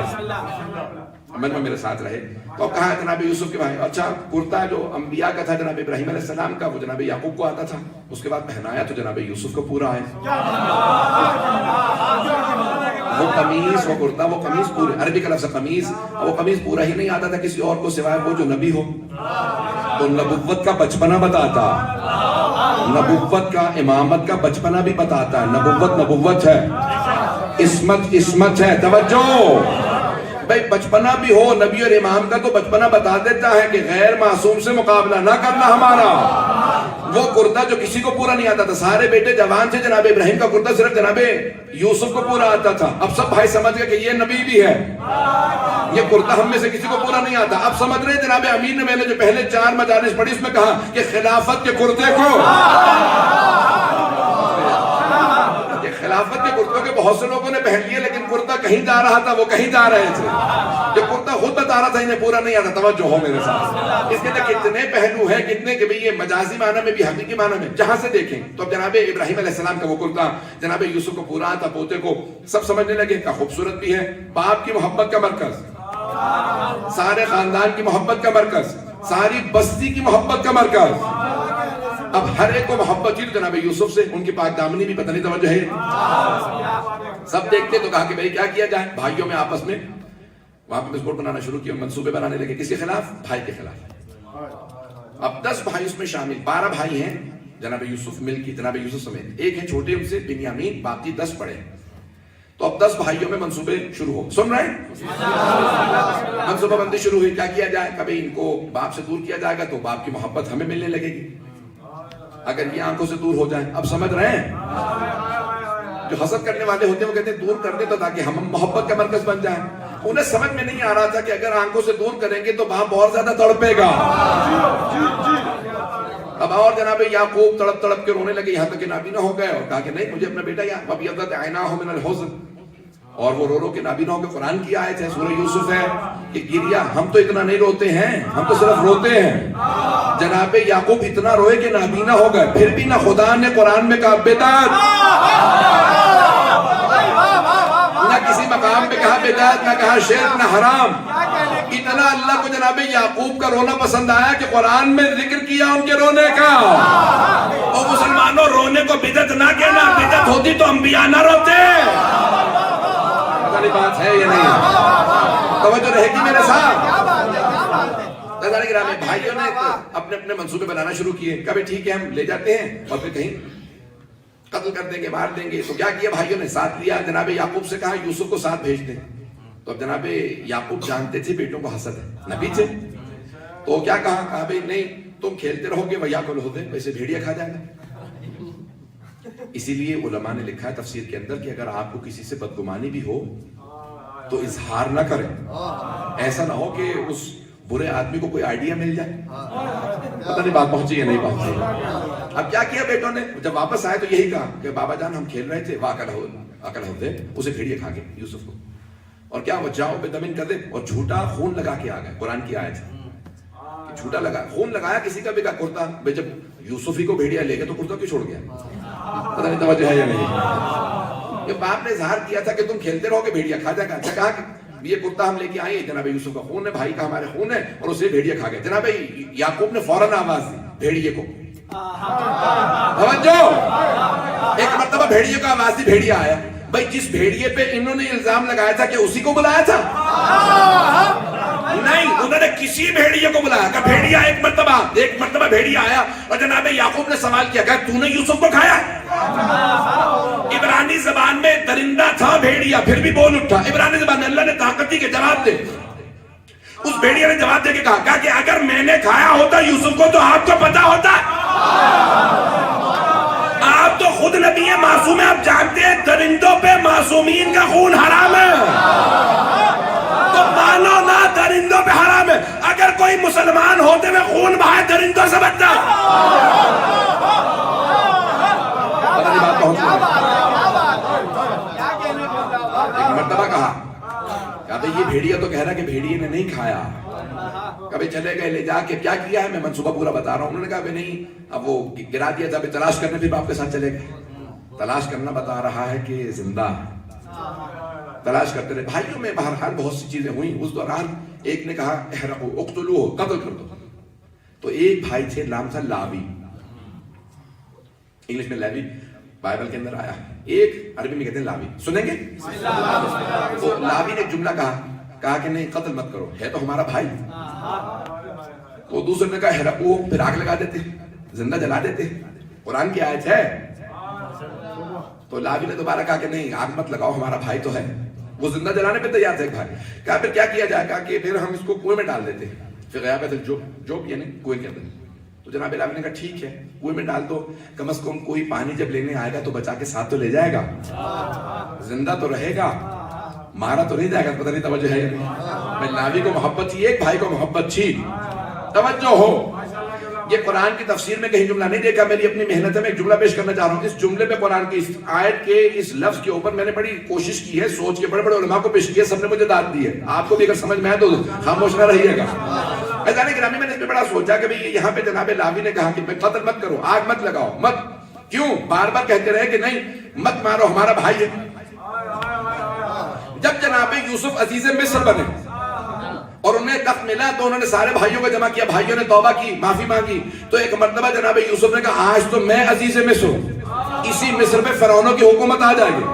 عمل میں میرے ساتھ رہے. تو کہا جناب یوسف کے بھائی. اچھا کرتا جو انبیاء کا تھا جناب ابراہیم علیہ السلام کا، وہ جناب یعقوب کو آتا تھا. اس کے بعد پہنایا تو جناب یوسف کو پورا ہے. وہ قمیص، وہ کرتا، وہ قمیص پورے، عربی کا لفظ قمیص، وہ قمیص پورا ہی نہیں آتا تھا کسی اور کو سوائے وہ جو نبی ہو. تو نبوت کا بچپنا بتاتا، نبوت کا امامت کا بچپنا بھی بتاتا ہے. نبوت ہے، عصمت ہے. توجہ بھائی، بچپنا بھی ہو نبی اور امام کا تو بچپنا بتا دیتا ہے کہ غیر معصوم سے مقابلہ نہ کرنا ہمارا. وہ کرتا جو کسی کو پورا نہیں آتا تھا، سارے بیٹے جوان تھے، جناب ابراہیم کا کرتا صرف جناب یوسف کو پورا آتا تھا. اب سب بھائی سمجھ گئے کہ یہ نبی بھی ہے. یہ کرتا ہم میں سے کسی کو پورا نہیں آتا. اب سمجھ رہے جناب امین نے، میں نے جو پہلے 4 مجالس پڑھی اس میں کہا کہ خلافت کے کرتے کو، خلافت کے کرتوں کے بہت سے لوگوں نے پہن لیے، لیکن کرتا کہیں جا رہا تھا، وہ کہیں جا رہے تھے. یہ کرتا خود بتا رہا تھا انہیں پورا نہیں آتا. توجہ ہو میرے ساتھ. اس کے اندر کتنے پہلو ہیں، کتنے کہ یہ مجازی معنی میں بھی حقیقی معنی میں جہاں سے دیکھیں. تو اب جناب ابراہیم علیہ السلام کا وہ کرتا جناب یوسف کو پورا آتا، پوتے کو سب سمجھنے لگے کہ خوبصورت بھی ہے، باپ کی محبت کا مرکز، سارے خاندان کی محبت کا مرکز، ساری بستی کی محبت کا مرکز. اب ہر ایک کو محبت تھی جناب یوسف سے، ان کی پاک دامنی بھی پتہ نہیں توجہ ہے. سب دیکھتے تو کہا کہ بھائی کیا کیا جائے. بھائیوں میں آپس میں وہاں پہ بسکٹ بنانا شروع کیا، منصوبے بنانے لگے، کس کے خلاف؟ بھائی کے خلاف۔ اب 10 بھائی اس میں شامل، 12 بھائی ہیں جناب یوسف مل کی، جناب یوسف سمیت، ایک ہے چھوٹے ان سے بنیامین، باقی 10 پڑے۔ تو اب 10 بھائیوں میں منصوبے شروع ہو، سن رہے ہیں؟ منصوبہ بندی شروع ہوئی، کیا کیا جائے؟ کبھی ان کو باپ سے دور کیا جائے گا تو باپ کی محبت ہمیں ملنے لگے گی، اگر یہ آنکھوں سے دور ہو جائیں۔ اب سمجھ رہے ہیں؟ جو حسد کرنے والے ہوتے ہیں وہ کہتے ہیں دور کر دے تو تاکہ ہم محبت کا مرکز بن جائیں۔ انہیں سمجھ میں نہیں آ رہا تھا کہ اگر آنکھوں سے دور کریں گے تو باپ اور زیادہ تڑپے گا۔ اب اور جناب یعقوب تڑپ تڑپ کے رونے لگے، یہاں تک کہ نابینا ہو گئے، اور کہا کہ نہیں، مجھے اپنا بیٹا یاد، وَبْيَضَّتْ عَيْنَاهُ مِنَ الْحُزْنِ، اور وہ رو رو کے نابینا ہو کے قرآن کی آیت ہے، سورہ یوسف ہے کہ گریا، ہم تو اتنا نہیں روتے ہیں، ہم تو صرف روتے ہیں۔ جناب یعقوب اتنا روئے کہ نابینا ہو گئے، پھر بھی نہ خدا نے قرآن میں کہا بدعت، نہ کسی مقام پہ کہا بدعت، نہ کہا شرک، نہ حرام۔ اتنا اللہ کو جناب یعقوب کا رونا پسند آیا کہ قرآن میں ذکر کیا ان کے رونے کا۔ اور مسلمانوں، رونے کو بدعت نہ کہنا، بدعت ہوتی تو انبیاء نہ روتے۔ پتہ نہیں بات ہے یا نہیں؟ توجہ رہے گی میرے ساتھ؟ بھائیوں نے اپنے اپنے منصوبے بنانا شروع کیے، کبھی ٹھیک ہے ہم لے جاتے ہیں اور پھر کہیں قتل کر دیں گے، مار دیں گے۔ تو کیا کیا بھائیوں نے؟ ساتھ لیا، جناب یعقوب سے کہا یوسف کو ساتھ بھیج دیں۔ تو اب جناب یعقوب جانتے تھے بیٹوں کو حسد ہے، نبی تھے، تو کیا کہا؟ کہا بھئی نہیں، تم کھیلتے رہو گے وَيَأْكُلُ الذِّئْبُ، ویسے بھیڑیا کھا جائے گا۔ اسی لیے علماء نے لکھا ہے تفسیر کے اندر کہ اگر آپ کو کسی سے بدگمانی بھی ہو تو اظہار نہ کریں، ایسا نہ ہو کہ اس برے آدمی کو کوئی آئیڈیا مل جائے۔ پتہ نہیں بات پہنچی یا نہیں پہنچی۔ اب کیا کیا بیٹوں نے؟ جب واپس آئے تو یہی کہا کہ بابا جان ہم کھیل رہے تھے، وَأَكَلَهُ الذِّئْبُ، اسے بھیڑیا کھا گئے یوسف کو۔ اور کیا وَجَاءُوا بِدَمٍ كَذِبٍ، اور جھوٹا خون لگا کے آ گئے۔ قرآن کی آیت ہے، جھوٹا لگا خون لگایا کسی کا بھی کا کرتا، بے جب یوسف ہی کو بھیڑیا لے گئے تو کرتا کیوں چھوڑ گیا؟ پتہ نہیں توجہ ہے یا نہیں؟ یہ باپ نے اظہار کیا تھا کہ تم کھیلتے رہو کہ بھیڑیا کھا جائے گا۔ اچھا کہا کہ یہ کرتا ہم لے کے آئے، جناب یوسف کا خون ہے، بھائی کا ہمارے خون ہے، اور اسے بھیڑیا کھا گئے۔ جناب یعقوب نے فوراً آواز دی بھیڑیے کو، توجہ، ایک مرتبہ بھیڑیے کا آواز دی، بھیڑیا آیا۔ بھائی جس بھیڑیے پہ انہوں نے الزام لگایا تھا کہ اسی کو بلایا تھا؟ نہیں، انہوں نے کسی بھیڑیے کو بلایا، کہ بھیڑیا ایک مرتبہ بھیڑیا آیا اور جناب یعقوب نے سوال کیا، کہ تو نے یوسف کو کھایا؟ عبرانی زبان میں درندہ تھا بھیڑیا، پھر بھی بول اٹھا۔ عبرانی زبان میں اللہ نے طاقت دی کہ جواب دے۔ اس بھیڑیا نے جواب دے کے کہا کہ اگر میں نے کھایا ہوتا یوسف کو تو آپ کو پتا ہوتا۔ آپ تو خود نبی معصوم ہیں، آپ جانتے ہیں درندوں پہ معصومین کا خون حرام ہے، تو مانو نہ درندوں پہ حرام ہے۔ اگر کوئی مسلمان ہوتے میں خون بہائے درندوں سے بچتا۔ ایک مرتبہ کہا کہ یہ بھیڑیا تو کہہ رہا کہ بھیڑیے نے نہیں کھایا۔ کبھی چلے گئے لے جا کے، کیا کیا ہے میں منصوبہ پورا بتا رہا ہوں۔ انہوں نے کہا نہیں، اب وہ گرا دیا تھا، تلاش کرنے پھر باپ کے ساتھ چلے گئے۔ تلاش کرنا بتا رہا ہے کہ زندہ تلاش کرتے رہے۔ بھائیوں میں بہرحال بہت سی چیزیں ہوئیں۔ اس دوران ایک نے کہا احرقوا اقتلوہ، قتل کر دو۔ تو ایک بھائی تھے، نام تھا لاوی، انگلش میں لیوی بائبل کے اندر آیا، ایک عربی میں کہتے ہیں لاوی۔ سنیں گے؟ تو لاوی نے ایک جملہ کہا کہ نہیں قتل مت کرو، ہے تو ہمارا بھائی۔ تو دوسرے نے کہا احرقوا، پھر آگ لگا دیتے، زندہ جلا دیتے، قرآن کی آیت ہے۔ تو لاوی نے دوبارہ کہا کہ نہیں آگ مت لگاؤ، ہمارا بھائی تو ہے۔ وہ زندہ جلانے پہ تیار تھے ایک بھائی۔ کہا پھر کیا کیا جائے؟ کہا کہ پھر ہم اس کو کنویں میں ڈال دیتے، پھر غیابت الجب، یعنی کنویں کے اندر۔ تو جناب لاوی نے کہا ٹھیک ہے کنویں میں ڈال دو، کم از کم کوئی پانی جب لینے آئے گا تو بچا کے ساتھ تو لے جائے گا، زندہ تو رہے گا، مارا تو نہیں جائے گا۔ پتہ نہیں توجہ ہے یا نہیں؟ میں لاوی کو محبت تھی، ایک بھائی کو محبت تھی، توجہ ہو۔ یہ قرآن کی تفسیر میں کہیں جملہ نہیں دیکھا، میری اپنی محنت ہے، میں ایک جملہ پیش کرنا چاہ رہا ہوں۔ اس جملے پہ قرآن کی اس آیت کے اس لفظ کے اوپر میں نے بڑی کوشش کی ہے، سوچ کے بڑے بڑے علماء کو پیش کیا، سب نے مجھے داد دی ہے۔ آپ کو بھی اگر سمجھ میں آئے تو خاموش نہ رہیے گا۔ ایسا گرامی میں نے اس پہ بڑا سوچا کہ یہاں پہ جناب لاوی نے کہا کہ قتل مت کرو، آگ مت لگاؤ، مت، کیوں بار بار کہتے رہے کہ نہیں مت مارو، ہمارا بھائی ہے۔ جب جناب یوسف عزیز مصر بنے اور انہیں تخت ملا تو انہوں نے سارے بھائیوں کو جمع کیا، بھائیوں نے توبہ کی، معافی مانگی۔ تو ایک مرتبہ جناب یوسف نے کہا آج تو میں عزیز مصر ہوں، اسی مصر میں فرعونوں کی حکومت آ جائے گی۔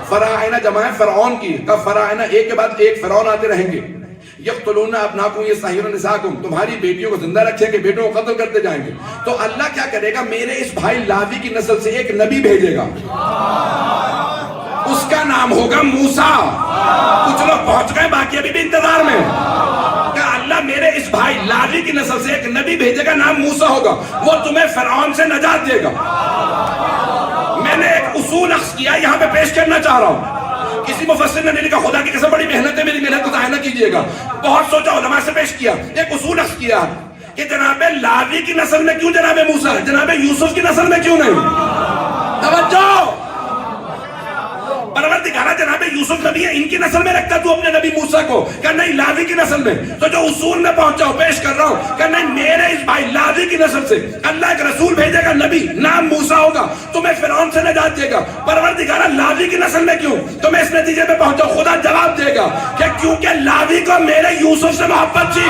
فراعنہ جمع ہے فرعون کی، کہا فراعنہ ایک کے بعد ایک فرعون آتے رہیں گے۔ یقتلون ابناکم یستحیون نساءکم، تمہاری بیٹیوں کو زندہ رکھیں گے، بیٹوں کو قتل کرتے جائیں گے. تو اللہ کیا کرے گا؟ میرے اس بھائی لاوی کی نسل سے ایک نبی بھیجے گا، اس کا نام ہوگا موسیٰ. کچھ لوگ پہنچ گئے، باقی ابھی بھی انتظار میں. کہ اللہ میرے اس بھائی لاوی کی نسل سے ایک نبی بھیجے گا، نام موسیٰ ہوگا، وہ تمہیں فرعون سے نجات دے گا. میں نے ایک اصول اخذ کیا، یہاں پہ پیش کرنا چاہ رہا ہوں. کسی مفسر نے لکھا، خدا کی قسم بڑی محنت ہے، میری محنت کو ضائع نہ کیجیے گا. بہت سوچا، علماء سے پیش کیا، ایک اصول اخذ کیا کہ جناب لاوی کی نسل میں کیوں جناب موسیٰ ہے، جناب یوسف کی نسل میں کیوں نہیں؟ توجہ، پروردگارہ جناب یوسف نبی ہے، ان کی نسل میں رکھتا تو اپنے نبی موسیٰ کو، کہ نہیں لاوی کی نسل میں. تو جو اصول میں پہنچا ہوں پیش کر رہا ہوں کہ نہیں، میرے اس بھائی لاوی کی نسل سے اللہ ایک رسول بھیجے گا، نبی نام موسیٰ ہوگا، تمہیں فرعون سے نجات دے گا. پروردگارہ لاوی کی نسل میں کیوں؟ تو میں اس نتیجے پہ پہنچا ہوں، خدا جواب دے گا کہ کیونکہ لاوی کو میرے یوسف سے محبت تھی.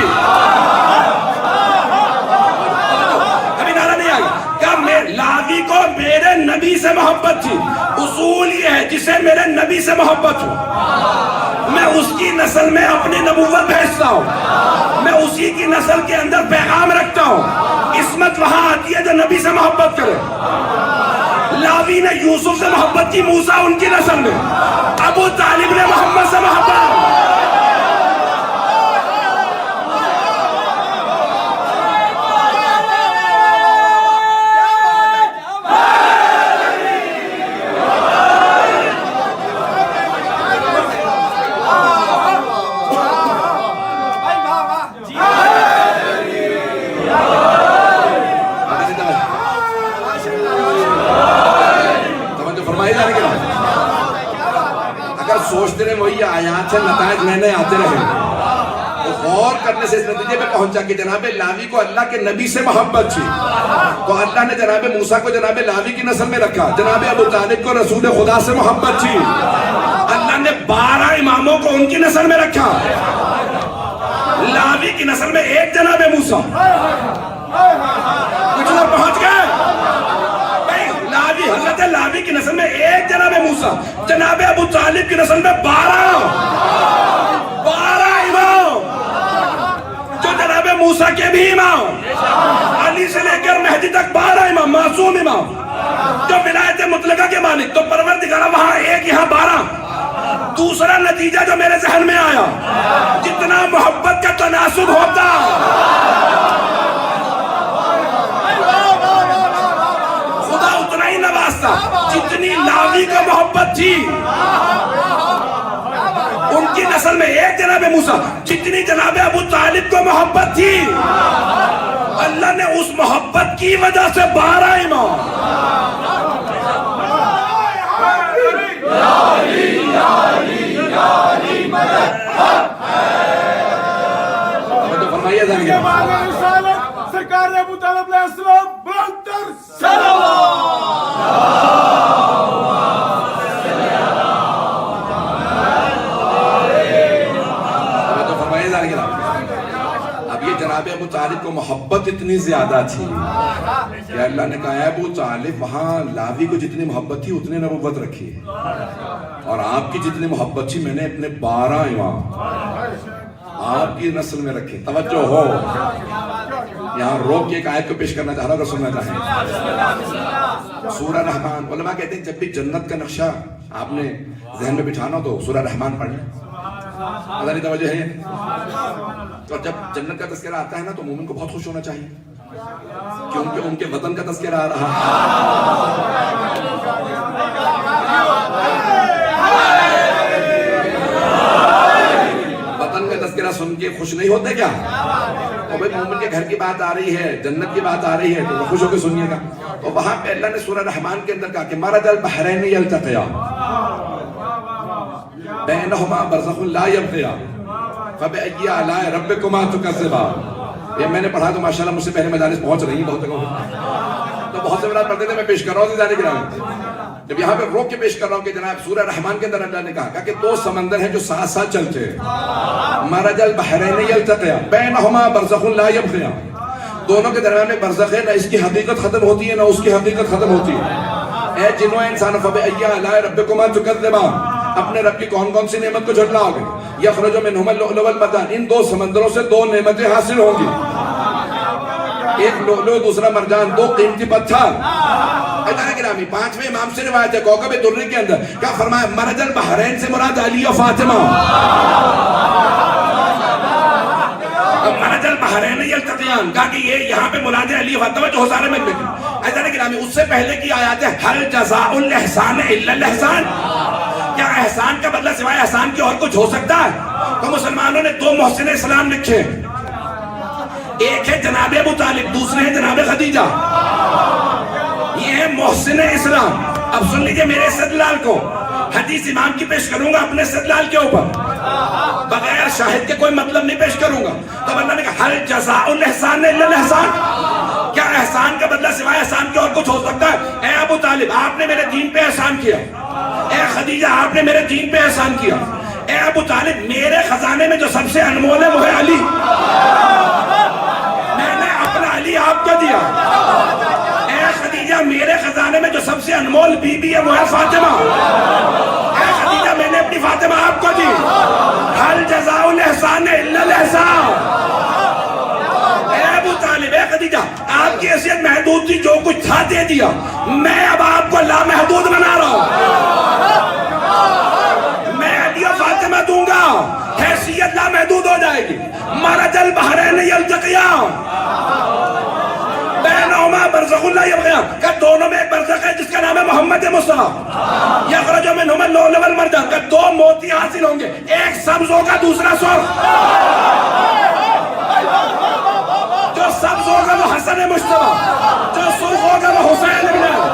ابھی نعرہ نہیں آیا کہ لاوی کو میرے نبی سے محبت تھی. اصول یہ ہے، جسے میرے نبی سے محبت ہو، میں اس کی نسل میں اپنی نبوت بھیجتا ہوں، میں اسی کی نسل کے اندر پیغام رکھتا ہوں. عصمت وہاں آتی ہے جو نبی سے محبت کرے. لاوی نے یوسف سے محبت کی، موسیٰ ان کی نسل میں، ابو طالب نے محمد سے محبت. سوچتے رہے وہی آیات سے نتائج نئے نئے آتے رہے. تو غور کرنے سے اس نتیجے پہ پہنچا کہ جناب لاوی کو اللہ کے نبی سے محبت تھی، تو اللہ نے جناب موسیٰ کو جناب لاوی کی نسل میں رکھا. جناب ابو طالب کو رسول خدا سے محبت تھی، اللہ نے 12 اماموں کو ان کی نسل میں رکھا. لاوی کی نسل میں ایک جناب موسیٰ. کچھ لوگ پہنچ گئے، حضرت لاوی کی نسل میں ایک جناب موسیٰ، جناب ابو طالب کی نسل میں 12 امام، جو جناب موسیٰ کے بھی امام، علی سے لے کر مہدی تک 12 امام، معصوم امام، جو ولایت مطلقہ کے مالک. تو پروردگارہ وہاں ایک، یہاں 12. دوسرا نتیجہ جو میرے ذہن میں آیا، جتنا محبت کا تناسب ہوتا نوازتا، جتنی لاوی کا محبت تھی ان کی نسل میں ایک جناب موسیٰ، جتنی جناب ابو طالب کو محبت تھی اللہ نے اس محبت کی وجہ سے 12 امام. فرمائیے سرکار ابو طالب علیہ السلام بلندر سلام. اب یہ جناب ابو طالب کو محبت اتنی زیادہ تھی کہ اللہ نے کہا ابو طالب وہاں لاوی کو جتنی محبت تھی اتنی نبوت رکھی، اور آپ کی جتنی محبت تھی میں نے اپنے 12 امام آپ کی نسل میں رکھے. توجہ ہو، یہاں روک کے ایک آیت کو پیش کرنا چاہ رہا ہوں، اگر سننا چاہیں. سورہ رحمان، علماء کہتے ہیں جب بھی جنت کا نقشہ آپ نے ذہن میں بٹھانا ہو تو سورہ رحمان پڑھ لیں. پتہ نہیں توجہ ہے. اور جب جنت کا تذکرہ آتا ہے نا تو مومن کو بہت خوش ہونا چاہیے، کیونکہ ان کے وطن کا تذکرہ آ رہا ہے. وطن کا تذکرہ سن کے خوش نہیں ہوتے کیا؟ اور بھائی مومن کے گھر کی بات آ رہی ہے، جنت کی بات آ رہی ہے تو خوش ہو کے سنیے گا. تو وہاں پہ اللہ نے سورہ رحمان کے اندر کہا کہ مرج البحرین یلتقیا بینہما برزخ لا یبغیان فبأی آلاء ربکما تکذبان. یہ میں نے پڑھا تو ماشاءاللہ مجھ سے پہلے مجالس پہنچ رہی ہیں بہت جگہوں، تو بہت سے بات پڑھتے تھے، میں پیش کر رہا ہوں زیادہ گرامی. جب یہاں پہ روک کے پیش کر رہا ہوں کہ جناب سورہ رحمان کے اندر اللہ نے کہا کہ 2 سمندر ہیں جو ساتھ ساتھ چلتے ہیں. مرج البحرین یلتقیا بینہما برزخ لا یبغیان. دونوں کے درمیان میں برزخ ہے، نہ اس کی حقیقت ختم ہوتی ہے نہ اس کی حقیقت ختم ہوتی ہے. اے جنوں انسانوں فبأی آلاء ربکما تکذبان، اپنے رب کی کون کون سی نعمت کو جھٹلاؤ گے؟ یخرج منہما اللؤلؤ والمرجان، ان دو سمندروں سے دو نعمتیں حاصل ہوں گی، ایک لؤلؤ دوسرا مرجان، دو قیمتی پتھر۔ ادھر گرامی پانچویں امام سے روایت ہے کوکب درری کے اندر، کیا فرمایا؟ مرج البحرین سے مراد علی و فاطمہ، مرج البحرین یلتقیان، کہا کہ یہ یہاں پہ مراد علی و فاطمہ جو حسین میں ادھر گرامی اس سے پہلے کی آیات ہے حل جزاء الاحسان الا الاحسان، کیا احسان کا بدلہ سوائے احسان کی اور کچھ ہو سکتا ہے؟ تو مسلمانوں نے دو محسن اسلام لکھے، ایک ہے جناب ابو طالب، دوسرے ہے جناب خدیجہ، یہ ہے محسن اسلام۔ اب سن لیجئے میرے استدلال کو، حدیث امام کی پیش کروں گا اپنے استدلال کے اوپر، بغیر شاہد کے کوئی مطلب نہیں پیش کروں گا۔ تو اللہ نے کہا حل جزاء الاحسان الا الاحسان، کیا احسان کا بدلہ سوائے احسان کے اور کچھ ہو سکتا ہے؟ اے ابو طالب آپ نے میرے دین پہ احسان کیا، اے خدیجہ آپ نے میرے دین پہ احسان کیا، اے ابو طالب میرے خزانے میں جو سب سے انمول ہے وہ ہے علی، میں نے اپنا علی آپ کو دیا، اے خدیجہ میرے خزانے میں جو سب سے انمول بی بی ہے وہ ہے فاطمہ، اے خدیجہ میں نے اپنی فاطمہ آپ کو دی، حل جزاء الاحسان الا الاحسان۔ اے ابو طالب، اے خدیجہ آپ کی حیثیت محدود تھی، جو کچھ تھا دے دیا، میں اب آپ کو لامحدود بنا رہا ہوں، میں علی و فاطمہ دوں گا، حیثیت لامحدود ہو جائے گی۔ مرج البحرین یلتقیان بینہما برزخ لا یبغیان، کہ دونوں میں ایک برزخ ہے جس کا نام ہے محمد مصطفیٰ، یخرج منہما اللؤلؤ والمرجان، کہ دو موتی حاصل ہوں گے، ایک سبز ہوگا دوسرا سرخ، جو سبز ہوگا وہ حسن مجتبیٰ، جو سرخ ہوگا وہ حسین ابن علی۔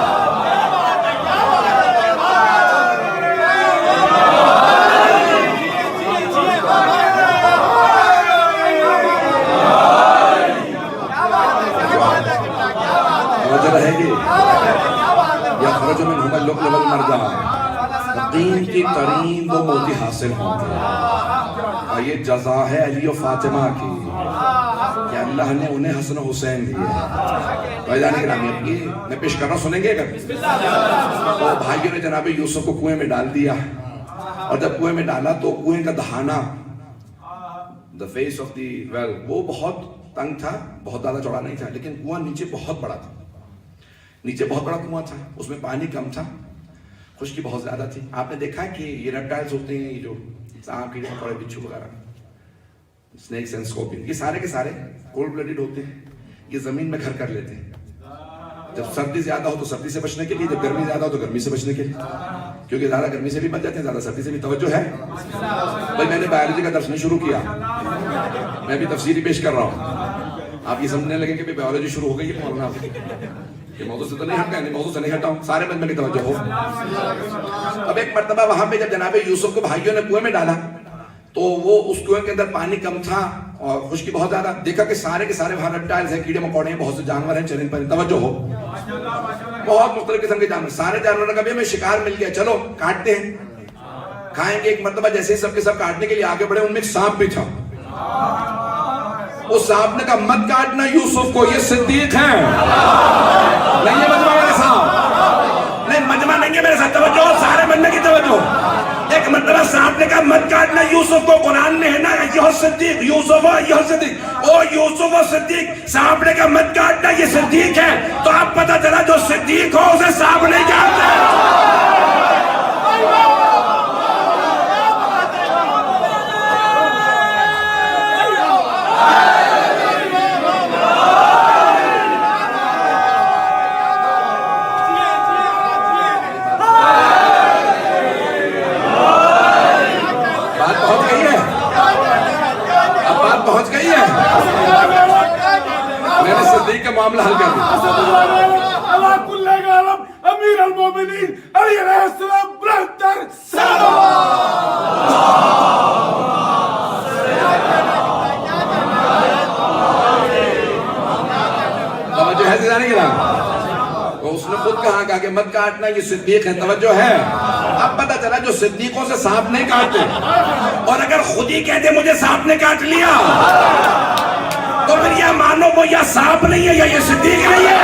رہے گی یخرج منہما اللؤلؤ والمرجان، قیمتی ترین دو موتی حاصل ہوں گے، اور یہ جزا ہے علی و فاطمہ کی کہ اللہ نے انہیں حسن و حسین دیے۔ بھائیان گرامی اب یہ میں پیش کر رہا ہوں، سنیں گے اگر؟ تو بھائیوں نے جناب یوسف کو کنویں میں ڈال دیا، اور جب کنویں میں ڈالا تو کنویں کا دہانہ the face of the well وہ بہت تنگ تھا، بہت زیادہ چوڑا نہیں تھا، لیکن کنواں نیچے بہت بڑا تھا، نیچے بہت بڑا کنواں تھا، اس میں پانی کم تھا، خشکی بہت زیادہ تھی۔ آپ نے دیکھا کہ یہ ریپٹائلز ہوتے ہیں، یہ جو سانپ کیڑے مکوڑے بچھو وغیرہ، سنیکس اینڈ اسکورپین، یہ سارے کے سارے کولڈ بلڈڈ ہوتے ہیں، یہ زمین میں گھر کر لیتے ہیں۔ جب سردی زیادہ ہو تو سردی سے بچنے کے لیے، جب گرمی زیادہ ہو تو گرمی سے بچنے کے لیے، کیونکہ زیادہ گرمی سے بھی بچ جاتے ہیں، زیادہ سردی سے بھی۔ توجہ ہے بھائی، میں نے بایولوجی کا درس نہیں شروع کیا، میں بھی تفسیری پیش کر رہا ہوں، آپ یہ سمجھنے لگیں کہ بایولوجی شروع ہو گئی ہے مولانا، یہ موضوع سے تو نہیں ہٹ گئے، موضوع سے نہیں ہٹا ہوں، سارے بندے کی توجہ ہو۔ اب ایک مرتبہ وہاں پہ جب جناب یوسف کو بھائیوں نے کنویں میں ڈالا تو وہ اس کنویں کے اندر پانی کم تھا اور خشکی بہت زیادہ، دیکھا کہ سارے کے سارے وہاں ریپٹائلز ہیں، کیڑے مکوڑے ہیں، بہت سے جانور ہیں، چرند پرند، توجہ ہو، بہت مختلف قسم کے جانور، سارے جانوروں کا بھی ہمیں شکار مل گیا، چلو کاٹتے ہیں کھائیں گے۔ ایک مرتبہ جیسے ہی سب کے سب کاٹنے کے لیے آگے بڑھے، ان میں ایک سانپ بھی تھا، اس سانپ نے کہا مت کاٹنا یوسف کو، یہ صدیق ہیں، نہیں ہے مجمع میرے ساتھ، نہیں مجمع نہیں ہے میرے ساتھ، توجہ سارے بننے کی توجہ۔ ایک مرتبہ سانپ نے کہا مت کاٹنا یوسف کو، قرآن میں ہے نا ایھا صدیق یوسف ایھا صدیق، او یوسف و صدیق، سانپ نے کہا مت کاٹنا یہ صدیق ہے، تو اب پتہ چلا جو صدیق ہو اسے سانپ نہیں کاٹتا۔ پہنچ گئی ہے، میں نے صدیق کا معاملہ حل کر دیا۔ امیر المومنین علی علیہ السلام برہتر توجہ ہے زیادہ نہیں گرا، اس نے خود کہا کہ مت کاٹنا یہ صدیق ہے، توجہ ہے۔ اب پتہ چلا جو صدیقوں سے سانپ نہیں کاٹتے، اور اگر خود ہی کہتے مجھے سانپ نے کاٹ لیا تو پھر یہ مانو وہ یا سانپ نہیں ہے یا یہ صدیق نہیں ہے۔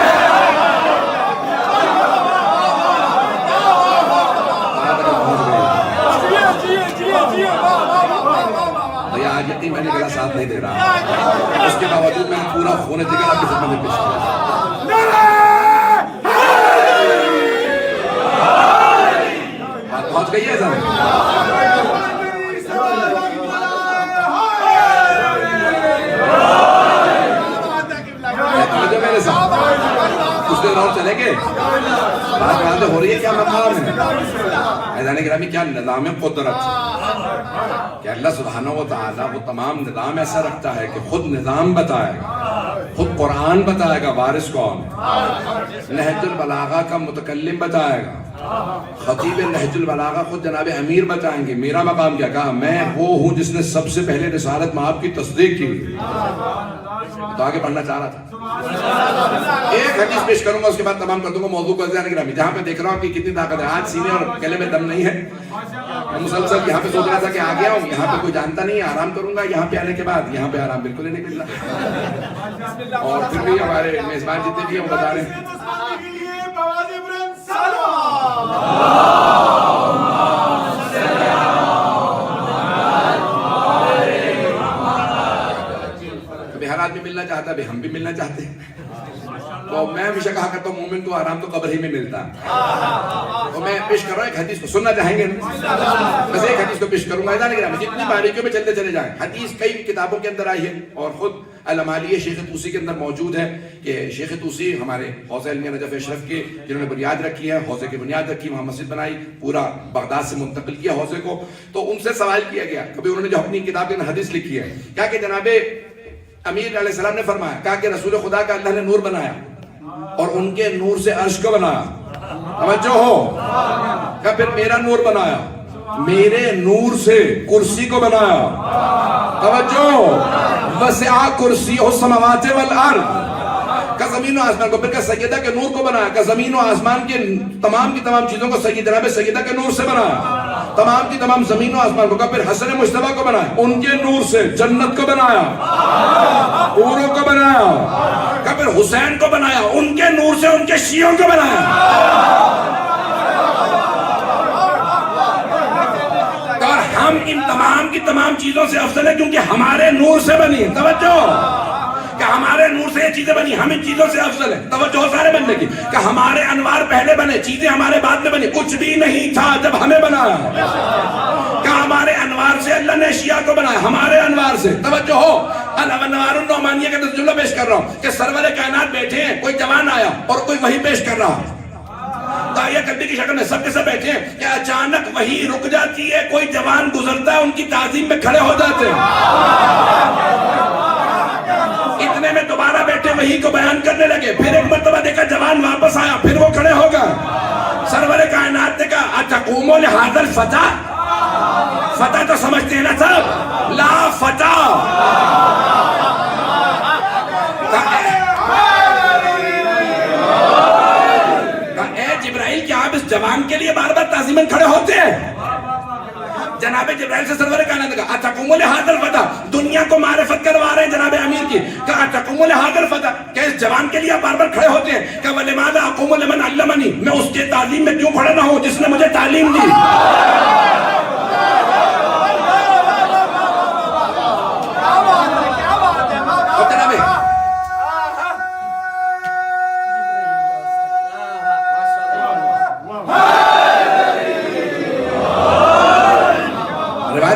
ساتھ نہیں دے رہا، اس کے باوجود میں نے پورا خون جگر آپ کی خدمت میں پیش کیا۔ بات پہنچ گئی ہے سر؟ میرے ساتھ کچھ دیر اور چلیں گے، بات یاد ہو رہی ہے کیا مقام ہے؟ عزیزان گرامی، کیا نظام قدرت کہ اللہ سبحانہ و تعالیٰ وہ تمام نظام ایسا رکھتا ہے کہ خود نظام بتائے گا، خود قرآن بتائے گا وارث کون، نہج البلاغہ کا متکلم بتائے گا، خطیب نہج البلاغہ خود جناب امیر بتائیں گے میرا مقام کیا۔ کہا میں وہ ہوں جس نے سب سے پہلے رسالت مآب کی تصدیق کی۔ تو آگے بڑھنا چاہ رہا تھا، ایک حدیث پیش کروں گا، اس کے بعد تمام کر دوں گا موضوع کو۔ عزیزان گرامی، جہاں پہ دیکھ رہا ہوں کہ کتنی طاقت ہے، آج سینے اور گلے میں دم نہیں ہے، میں مسلسل یہاں پہ سوچ رہا تھا کہ آ گیا ہوں، یہاں پہ کوئی جانتا نہیں ہے، آرام کروں گا، یہاں پہ آنے کے بعد یہاں پہ آرام بالکل ہی نہیں مل رہا۔ اور پھر بھی ہمارے میزبان جتنے بھی ہیں وہ بتا رہے ہیں ہر آدمی ملنا چاہتا ہے، ہم بھی ملنا چاہتے ہیں۔ تو میں ہمیشہ کہا کرتا ہوں مومن کو آرام تو قبر ہی میں ملتا ہے۔ تو میں پیش کر رہا ہوں ایک حدیث کو، سننا چاہیں گے؟ بس ایک حدیث کو پیش کروں گا، جتنی باریکیوں میں چلتے چلے جائیں۔ حدیث کئی کتابوں کے اندر آئی ہے اور خود الامالیہ شیخ طوسی کے اندر موجود ہے کہ شیخ طوسی ہمارے حوزہ علمیہ نجف اشرف کے جنہوں نے بنیاد رکھی ہے، حوزے کی بنیاد رکھی، وہاں مسجد بنائی، پورا بغداد سے منتقل کیا حوزے کو۔ تو ان سے سوال کیا گیا، کبھی انہوں نے جو اپنی کتاب کے اندر حدیث لکھی ہے، کیا کہ جناب امیر علیہ السلام نے فرمایا، کہا کہ رسول خدا کا اللہ نے نور بنایا اور ان کے نور سے عرش کو بنایا، توجہ ہو، کہا پھر میرا نور بنایا، میرے نور سے کرسی کو بنایا، توجہ، وسع کرسیہ السماوات والارض، کہ زمین و آسمان کو، پھر کہ سیدہ کے نور کو بنایا، کہ زمین و آسمان کے تمام کی تمام چیزوں کو جناب سیدہ کے نور سے بنایا، تمام کی تمام زمین و آسمان کو، کہ پھر حسن مجتبیٰ کو بنایا، ان کے نور سے جنت کو بنایا، حوروں کو بنایا، کہ پھر حسین کو بنایا، ان کے نور سے ان کے شیعوں کو بنایا۔ اور ہم ان تمام کی تمام چیزوں سے افضل ہے کیونکہ ہمارے نور سے بنی، توجہ، کہ ہمارے نور سے یہ چیزیں بنی، ہم ان چیزوں سے افضل ہیں، توجہ سارے بننے کی، کہ ہمارے انوار پہلے بنے، چیزیں ہمارے بعد میں بنی، کچھ بھی نہیں تھا جب ہمیں بنایا، کہ ہمارے انوار سے اللہ نے اشیاء کو بنایا، ہمارے انوار سے، توجہ ہو، انوار النعمانیہ کا ترجمہ پیش کر رہا ہوں کہ سرور کائنات بیٹھے ہیں، کوئی جوان آیا اور کوئی وہی پیش کر رہا، داعیہ قلبی کی شکل میں سب کے سب بیٹھے ہیں کہ اچانک وہی رک جاتی ہے، کوئی جوان گزرتا ہے، ان کی تعظیم میں کھڑے ہو جاتے ہیں، اتنے میں دوبارہ بیٹھے وہی کو بیان کرنے لگے، پھر ایک مرتبہ دیکھا جوان واپس آیا، پھر وہ کھڑے ہو گئے، سرور کائنات نے کہا اتقوموا لہذا الفتى، فتح تو سمجھتے ہیں نا سب، لا فتح، اے جبرائیل کیا آپ اس جوان کے لیے بار بار تعظیماً کھڑے ہوتے ہیں؟ جناب جبرائیل سے سرور کائنات نے کہا اتقوموا لہذا الفتى، دنیا کو معرفت کروا رہے ہیں جناب امیر کی، کہا اتقوموا لہذا الفتى، کہ اس جوان کے لیے آپ بار بار کھڑے ہوتے ہیں، کہ ولماذا اقوم لمن علمنی، میں اس کے تعلیم میں کیوں کھڑا نہ ہوں جس نے مجھے تعلیم دی؟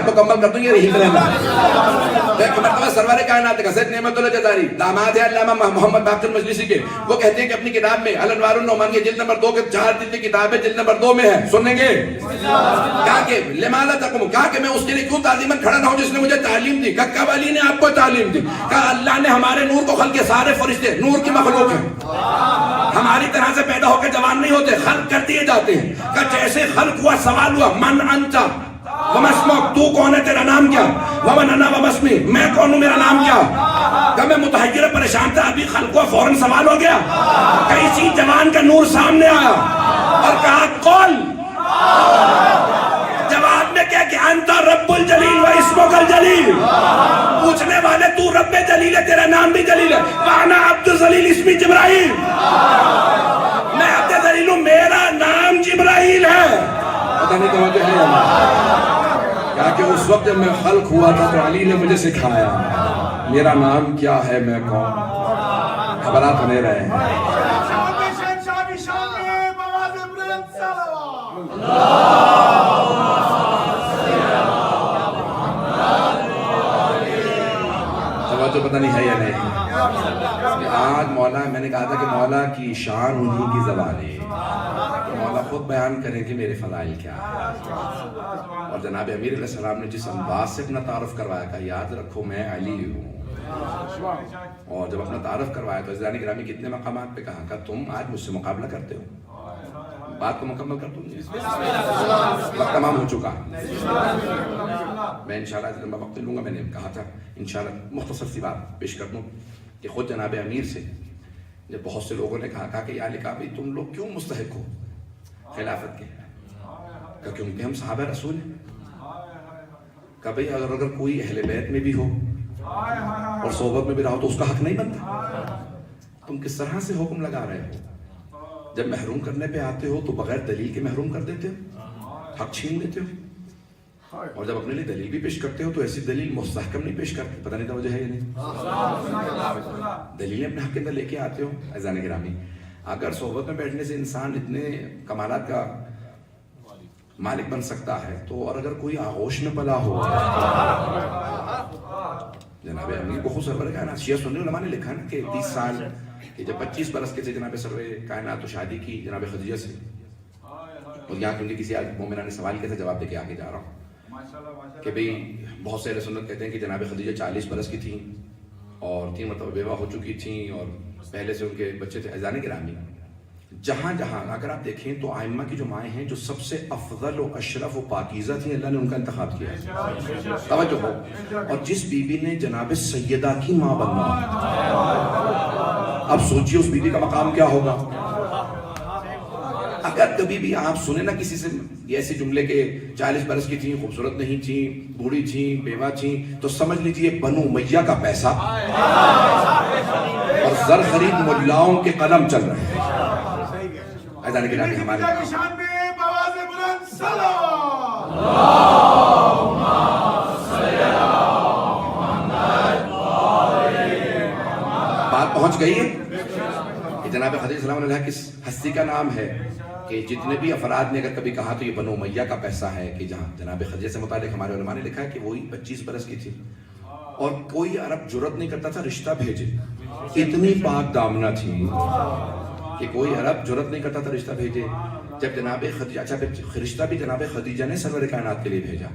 مکمل کر دوں، یہ رہی رہنا ایک مرتبہ سرور کائنات کا سید نعمت اللہ جزاری داماد علامہ محمد باقر مجلسی کے، وہ کہتے ہیں کہ اپنی کتاب میں الانوار النعمانیہ جلد نمبر 2 کے 4 جلد کتاب ہے، جلد نمبر 2 میں ہے، سنیں گے؟ کہا کہ لماذا تقوم، کہا کہ میں اس کے لیے کیوں تعظیماً کھڑا نہ ہوں جس نے مجھے تعلیم دی؟ کہا کب علی نے آپ کو تعلیم دی؟ کہا اللہ نے ہمارے نور کو خلق کے سارے فرشتے نور کی مخلوق ہیں، ہماری طرح سے پیدا ہو کے جوان نہیں ہوتے، خلق کر دیے جاتے ہیں، کہ جیسے خلق ہوا سوال ہوا من انت وما اسمک، تو کون ہے، تیرا نام کیا، ومن انا وما اسمی، میں کون ہوں، میرا نام کیا، کہ میں متحیر پریشان تھا، ابھی خلق ہوا فوراً سوال ہو گیا، کہ اسی جوان کا نور سامنے آیا اور کہا قل، جواب میں کیا کہ انت رب الجلیل و اسمک الجلیل، پوچھنے والے تو رب جلیل ہے، تیرا نام بھی جلیل ہے، وانا عبد الجلیل اسمی جبرائیل، میں عبد الجلیل ہوں، میرا نام جبرائیل ہے، پتہ نہیں توجہ ہے کہا کہ اس وقت جب میں خلق ہوا تھا تو علی نے مجھے سکھایا میرا نام کیا ہے، میں کون، خبرات نہیں رہے ہیں۔ توجہ پتہ نہیں ہے یا نہیں؟ آج مولا، میں نے کہا تھا کہ مولا کی شان انہی کی زبان ہے، مولا خود بیان کریں کہ میرے فضائل کیا ہے۔ اور جناب امیر علیہ السلام نے جس انداز سے اپنا تعارف کروایا کہ یاد رکھو میں علی ہوں، اور جب اپنا تعارف کروایا تو عزیزان گرامی کتنے مقامات پہ کہا کہ تم آج مجھ سے مقابلہ کرتے ہو، بات کو مکمل کر دوں گی، وقت تمام ہو چکا، میں انشاءاللہ میں وقت لوں گا۔ میں نے کہا تھا انشاءاللہ مختصر سی بات پیش کر دوں کہ خود جناب امیر سے جب بہت سے لوگوں نے کہا کہ یا لکھا بھائی تم لوگ کیوں مستحق ہو خلافت کے، کہ کیونکہ ہم صحابہ رسول ہیں، کہ بھائی اگر کوئی اہل بیت میں بھی ہو اور صحبت میں بھی رہو تو اس کا حق نہیں بنتا، تم کس طرح سے حکم لگا رہے ہو؟ جب محروم کرنے پہ آتے ہو تو بغیر دلیل کے محروم کر دیتے ہو، حق چھین لیتے ہو، اور جب اپنے لیے دلیل بھی پیش کرتے ہو تو ایسی دلیل مستحکم نہیں پیش کرتے، پتہ نہیں توجہ ہے یا نہیں؟ دلیلیں اپنے حق کے اندر لے کے آتے ہو۔ عزیزان گرامی اگر صحبت میں بیٹھنے سے انسان اتنے کمالات کا مالک بن سکتا ہے تو اور اگر کوئی آغوش میں پلا ہو، جناب امیر کو خود سرور کائنات شیعہ سنی علماء نے لکھا نا کہ 30 سال کہ جب 25 برس کے تھے جناب سرور کائنات تو شادی کی جناب خدیجہ سے، اور یہاں کیونکہ کسی مومنہ نے سوال کیا تھا جواب دے کے آگے جا رہا ہوں کہ بھئی بہت سے اہل سنت کہتے ہیں کہ جناب خدیجہ 40 برس کی تھیں اور 3 مرتبہ بیوہ ہو چکی تھیں اور پہلے سے ان کے بچے تھے۔ عزیزان گرامی جہاں جہاں اگر آپ دیکھیں تو آئمہ کی جو مائیں ہیں جو سب سے افضل و اشرف و پاکیزہ تھیں اللہ نے ان کا انتخاب کیا ہے، توجہ ہو، اور جس بی بی نے جناب سیدہ کی ماں بننا، اب سوچیے اس بی بی کا مقام کیا ہوگا۔ اگر کبھی بھی آپ سنیں نا کسی سے ایسے جملے کے 40 برس کی تھیں، خوبصورت نہیں تھیں، بوڑھی تھیں، بیوہ تھیں، تو سمجھ لیجئے بنو امیہ کا پیسہ اور زر خرید ملاؤں کے قلم چل رہے ہیں۔ عزیزان گرامی ہمارے بات پہنچ گئی ہے کہ جناب خدیجہ السلام علیہ کس ہستی کا نام ہے کہ جتنے بھی افراد نے اگر کبھی کہا تو یہ بنو امیہ کا پیسہ ہے، کہ جہاں جناب خدیجہ سے متعلق ہمارے علماء نے لکھا ہے کہ وہی 25 برس کی تھی اور کوئی عرب جرت نہیں کرتا تھا رشتہ بھیجے، اتنی پاک دامنہ تھی کہ کوئی عرب جرت نہیں کرتا تھا رشتہ بھیجے۔ جب جناب خدیجہ، اچھا پھر رشتہ بھی جناب خدیجہ نے سرور کائنات کے لیے بھیجا،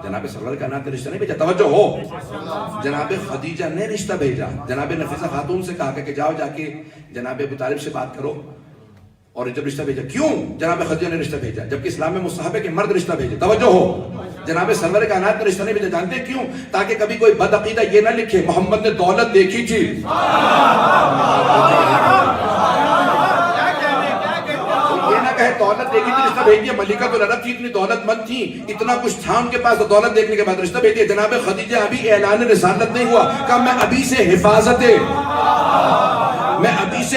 جناب سرور کائنات نے رشتہ نہیں بھیجا، توجہ ہو، جناب خدیجہ نے رشتہ بھیجا۔ جناب نفیسہ خاتون سے کہا کہ جاؤ جا کے جناب ابو طالب سے بات کرو، اور جب رشتہ بھیجا، کیوں جناب خدیجہ نے رشتہ بھیجا جبکہ اسلام میں مستحب ہے کہ مرد رشتہ بھیجے، توجہ ہو، جناب سرور کائنات نے رشتہ نہیں بھیجا، جانتے ہیں کیوں؟ تاکہ کبھی کوئی بد عقیدہ یہ نہ لکھے محمد نے دولت دیکھی تھی، یہ نہ کہے دولت دیکھی تھی رشتہ بھیج دیا، ملکۃ العرب تھی، اتنی دولت مند تھی، اتنا کچھ تھا ان کے پاس، تو دولت دیکھنے کے بعد رشتہ بھیج دیا۔ جناب خدیجہ ابھی اعلان رسالت نہیں ہوا، کہا میں ابھی سے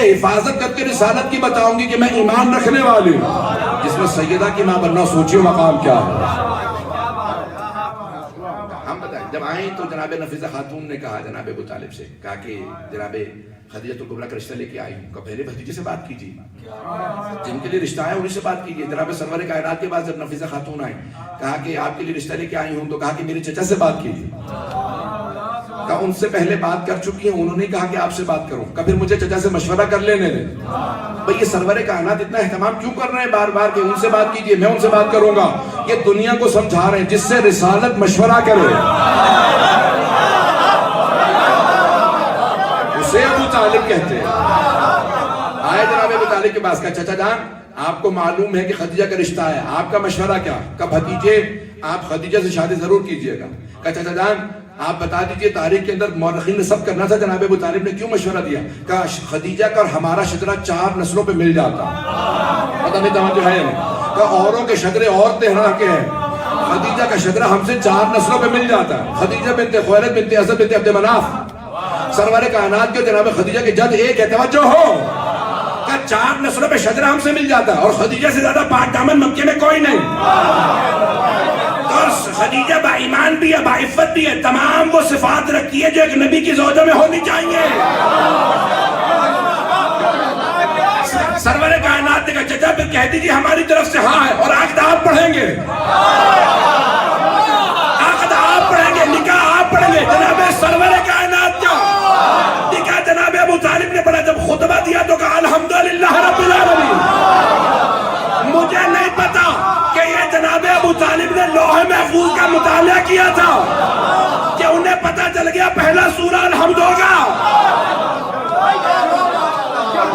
حفاظت کر کے رسالت کی بتاؤں گی کہ میں ایمان رکھنے والی ہوں، جس میں سیدہ کی ماں بننا، سوچیے مقام کیا ہے۔ ہم بتائیں جب آئیں تو جناب نفیسہ خاتون نے کہا جناب ابو طالب سے، کہا کہ جناب خدیجہ الکبریٰ کا رشتہ لے کے آئی ہوں، کہ پہلے بھتیجے سے بات کیجیے، جن کے لیے رشتہ آیا انہیں سے بات کیجیے۔ جناب سرور کائنات کے بعد جب نفیسہ خاتون آئی، کہا کہ آپ کے لیے رشتہ لے کے آئی ہوں، تو کہا کہ میرے چچا سے بات کیجیے، کہا ان سے پہلے بات کر چکی ہیں، انہوں نے کہا کہ آپ سے بات کروں، کہا پھر مجھے چچا سے مشورہ کر لینے دیں۔ بھئی یہ سرور کائنات اتنا اہتمام کیوں کر رہے ہیں بار بار کہ ان سے بات کیجیے، میں ان سے بات کروں گا؟ یہ دنیا کو سمجھا رہے ہیں جس سے رسالت مشورہ کرے اسے ابو طالب کہتے ہیں۔ آئے جناب ابو طالب کے پاس، کہا چچا جان آپ کو معلوم ہے کہ خدیجہ کا رشتہ ہے، آپ کا مشورہ کیا؟ کہا بھتیجے آپ خدیجہ سے شادی ضرور کیجیے گا۔ کہا چچا جان آپ بتا دیجئے تاریخ کے اندر مورخین نے سب کرنا تھا، جناب ابو طالب نے کیوں مشورہ دیا؟ کہا خدیجہ کا اور ہمارا شجرہ 4 نسلوں پہ مل جاتا، پتہ نہیں توجہ ہے نہیں، کہا اوروں کے شجرے اور طرح کے ہیں، خدیجہ کا شجرہ ہم سے 4 نسلوں پہ مل جاتا ہے۔ خدیجہ بنت خویلد بنت اسد بنت عبد مناف، سرور کائنات کے جناب خدیجہ کے جد ایک ہے، توجہ ہو، کہا 4 نسلوں پہ شجرہ ہم سے مل جاتا ہے، اور خدیجہ سے زیادہ پاک دامن مکے میں کوئی نہیں۔ اور خدیجہ با ایمان بھی ہے، با عفت بھی ہے، تمام وہ صفات رکھتی ہے جو ایک نبی کی زوجہ میں ہونی چاہیے. سرور کائنات کا چچا پھر کہہ دیجیے ہماری طرف سے ہاں ہے، اور عقد آپ پڑھیں گے، عقد آپ پڑھیں گے، نکاح آپ پڑھیں گے. جناب سرور کائنات کا نکاح جناب ابو طالب نے پڑھا، جب خطبہ دیا تو کہا الحمدللہ رب العالمین. مجھے نہیں پتا کہ یہ جناب ابو طالب نے لوح محفوظ کا مطالعہ کیا تھا کہ انہیں پتا چل گیا پہلا سورہ الحمد ہوگا.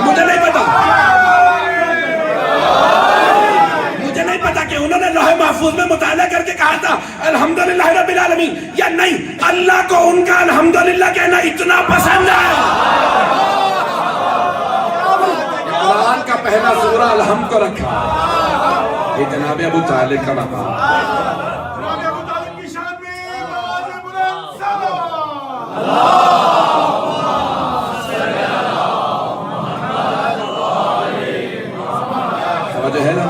مجھے نہیں پتا، مجھے نہیں پتا کہ انہوں نے لوح محفوظ میں مطالعہ کر کے کہا تھا الحمدللہ رب العالمین یا نہیں. اللہ کو ان کا الحمدللہ کہنا اتنا پسند ہے. قرآن کا پہلا سورہ الحمد کو رکھا، یہ جناب ابو طالب کا مقام. جناب ابو طالب کی شان میں آواز بلند صلوات. جو ہے نا،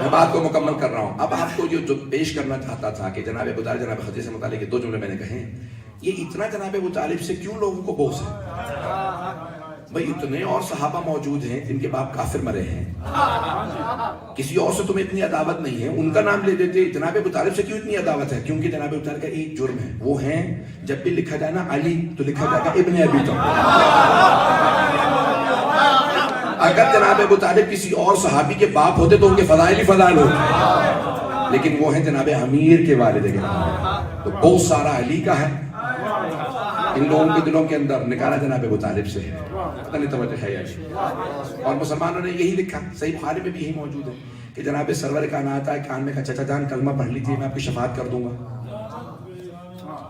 میں بات کو مکمل کر رہا ہوں. اب آپ کو جو پیش کرنا چاہتا تھا کہ جناب ابو طالب جناب خدیجہ سے متعلق دو جملے میں نے کہے، یہ اتنا جناب ابو طالب سے کیوں لوگوں کو بغض ہے؟ بھئی اتنے اور صحابہ موجود ہیں جن کے باپ کافر مرے ہیں، کسی اور سے تمہیں اتنی عداوت نہیں ہے، ان کا نام لے دیتے. جناب ابو طالب سے کیوں اتنی عداوت ہے؟ کیونکہ جناب ابو طالب کا ایک جرم ہے، وہ ہیں جب بھی لکھا جائے نا علی تو لکھا جائے گا ابن ابی طالب. اگر جناب ابو طالب کسی اور صحابی کے باپ ہوتے تو ان کے فضائل ہی فضائل ہوتے، لیکن وہ ہیں جناب امیر کے والد کے تو بہت سارا علی کا ہے. ان لوگوں کے دلوں کے اندر نکالا جناب ابو طالب سے ہے، پتہ نہیں توجہ ہے یا نہیں. اور مسلمانوں نے یہی لکھا، صحیح بخاری میں بھی یہی موجود ہے کہ جناب سرور کائنات آئے کان میں کہا چچا جان کلمہ پڑھ لیجیے میں آپ کی شفاعت کر دوں گا.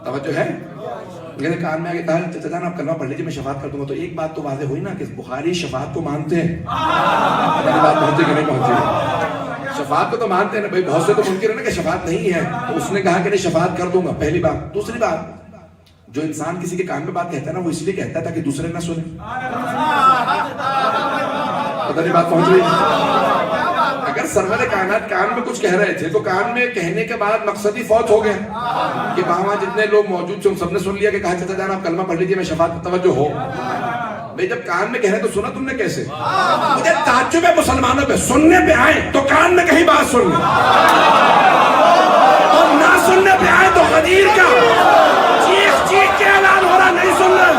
توجہ ہے؟ میرے کان میں آگے کہا چچا جان آپ کلمہ پڑھ لیجیے میں شفاعت کر دوں گا. تو ایک بات تو واضح ہوئی نا کہ بخاری شفاعت کو مانتے ہیں. بات پہنچے کہ نہیں پہنچے؟ شفاعت کو تو مانتے ہیں نا بھائی. بہت سے تو ممکن ہے نا کہ شفاعت نہیں ہے، تو اس نے کہا کہ نہیں شفاعت کر دوں گا، پہلی بات. دوسری بات، جو انسان کسی کے کان میں بات کہتا ہے نا وہ اس لیے کہتا ہے تاکہ دوسرے نہ سنیں. پتہ نہیں بات پہنچ رہی. اگر سرور کائنات کان میں کچھ کہہ رہے تھے تو کان میں کہنے کے بعد مقصد ہی فوت ہو گیا کہ وہاں جتنے لوگ موجود تھے ان سب نے سن لیا کہ کہا چچا جان آپ کلمہ پڑھ لیجیے میں شفاعت پر توجہ ہو. بھئی جب کان میں کہہ رہے تو سنا تم نے کیسے؟ مجھے تعجب ہے مسلمانوں پہ، سننے پہ آئے تو کان میں کہیں بات سن لیں اور نہ سننے پہ آئے تو غدیر کا چیخ چیخ کے اعلان ہو رہا نہیں سن رہے.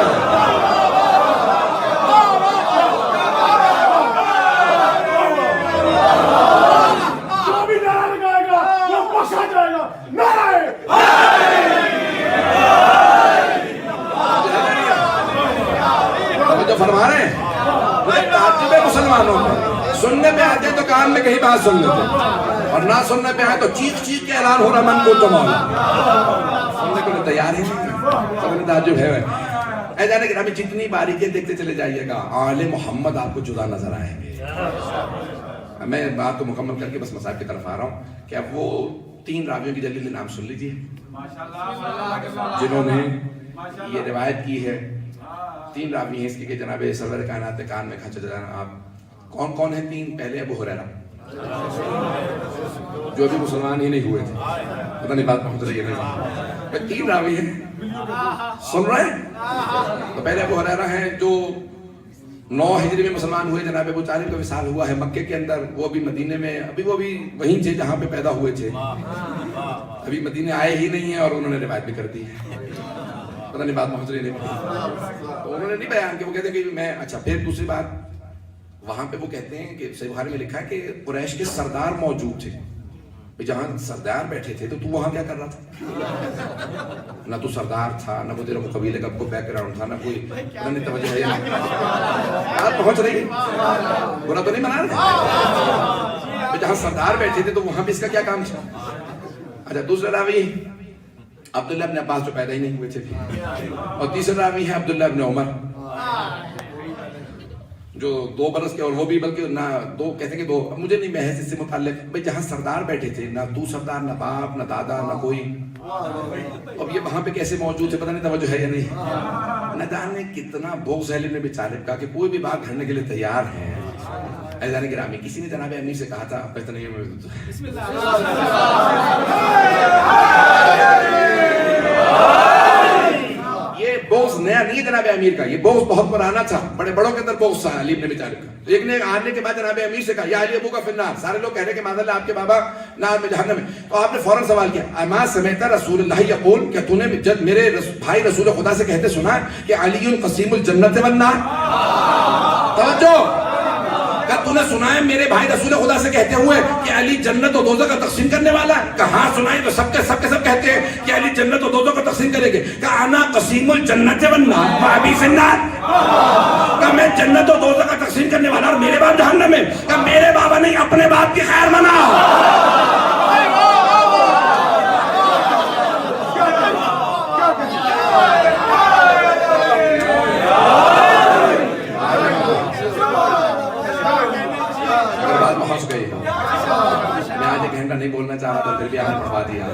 جو بھی نعرہ لگائے گا وہ بخشا جائے گا. نعرہ جو فرما رہے ہیں مجھے تعجب ہے مسلمانوں میں، سننے پہ آتے تو کان میں کہیں بات سن لیتے اور نہ سننے پہ آئے تو چیخ چیخ کے اعلان ہو رہا من کو تو مولا. سننے کو تیار ہی نہیں. سب نے تعجب ہے. اے جانے کہ ہمیں جتنی باریکیاں دیکھتے چلے جائیے گا آل محمد آپ کو جدا نظر آئیں گے. میں بات کو مکمل کر کے بس مسائل کی طرف آ رہا ہوں کہ اب وہ 3 راویوں کی جلدی نام سن لیجیے جنہوں نے یہ روایت کی ہے. 3 راوی ہیں اس کی کہ جناب سرور کائنات کان میں کھا چلا. آپ کون کون ہیں 3؟ پہلے ابو ہریرہ جو بھی مسلمان ہی نہیں ہوئے تھے، پتہ نہیں بات پہنچ رہی ہے نہیں. 3 راوی ہیں سن رہے ہیں. تو پہلے ابو ہریرہ ہیں جو 9 ہجری میں مسلمان ہوئے. جناب ابو طالب کا وصال ہوا ہے مکے کے اندر، وہ بھی مدینے میں، ابھی وہ بھی وہیں تھے جہاں پہ پیدا ہوئے تھے، ابھی مدینے آئے ہی نہیں ہیں اور انہوں نے روایت بھی کر دی ہے. پتہ نہیں بات پہنچ رہی نہیں. تو انہوں نے نہیں بیان کہ وہ کہتے ہیں کہ میں اچھا. پھر دوسری بات وہاں پہ وہ کہتے ہیں کہ صحیح بخاری میں لکھا ہے کہ قریش کے سردار موجود تھے. جہاں سردار بیٹھے تھے تو وہاں کیا کر رہا تھا؟ نہ تو سردار تھا، نہ کوئی تیرا قبیلے کا کوئی بیک گراؤنڈ تھا، نہ کوئی نہیں. توجہ ہے بات پہنچ رہی؟ برا تو نہیں بنا رہے؟ جہاں سردار بیٹھے تھے تو وہاں بھی اس کا کیا کام تھا؟ اچھا. دوسرا راوی عبداللہ ابن عباس جو پیدا ہی نہیں ہوئے تھے، اور تیسرا راوی ہے عبداللہ ابن عمر جو 2 برس کے، اور وہ بھی بلکہ نہ 2 کہتے ہیں کہ 2. مجھے نہیں محض اس سے متعلق. بھئی جہاں سردار بیٹھے تھے نہ تو سردار، نہ باپ، نہ دادا، نہ کوئی. اب یہ وہاں پہ کیسے موجود ہے؟ پتہ نہیں توجہ ہے یا نہیں. نہ جانے کتنا بغض ہے ابن ابی طالب کا کہ کوئی بھی بات گھڑنے کے لیے تیار ہے. عزیزان گرامی کسی نے جناب امیر سے کہا تھا پتہ نہیں یہ بغض نیا نہیں ہے جناب امیر کا, یہ بغض بہت پرانا تھا, بڑے بڑوں کے اندر بغض تھا علی ابن ابی طالب کا. ایک نے آنے کے بعد جناب امیر سے کہا یا علی ابو کا فی النار, سارے لوگ کہہ رہے کہ معاذ اللہ آپ کے بابا نار میں جہنم میں. تو آپ نے فوراً سوال کیا اما سمعت رسول اللہ یقول, کیا تو نے جب میرے بھائی رسول خدا سے کہتے سنا کہ علی قسیم الجنت والنار؟ توجہ, کیا تو نے سنا ہے میرے بھائی رسول خدا سے کہتے ہوئے کہ علی جنت و دوزخ کا تقسیم کرنے والا ہے؟ کہاں سنائے تو سب کے سب کہتے ہیں کہ علی جنت و دوزخ کا تقسیم کریں گے. کہ انا قسیم الجنت والنار وابی فی النار, کہ میں جنت و دوزخ کا تقسیم کرنے والا اور میرے باپ جہنم میں. کہ میرے بابا نہیں اپنے باپ کی خیر منا. میں آج ایک گھنٹہ نہیں بولنا چاہ رہا تھا, پھر بھی آپ نے پڑھوا دیا.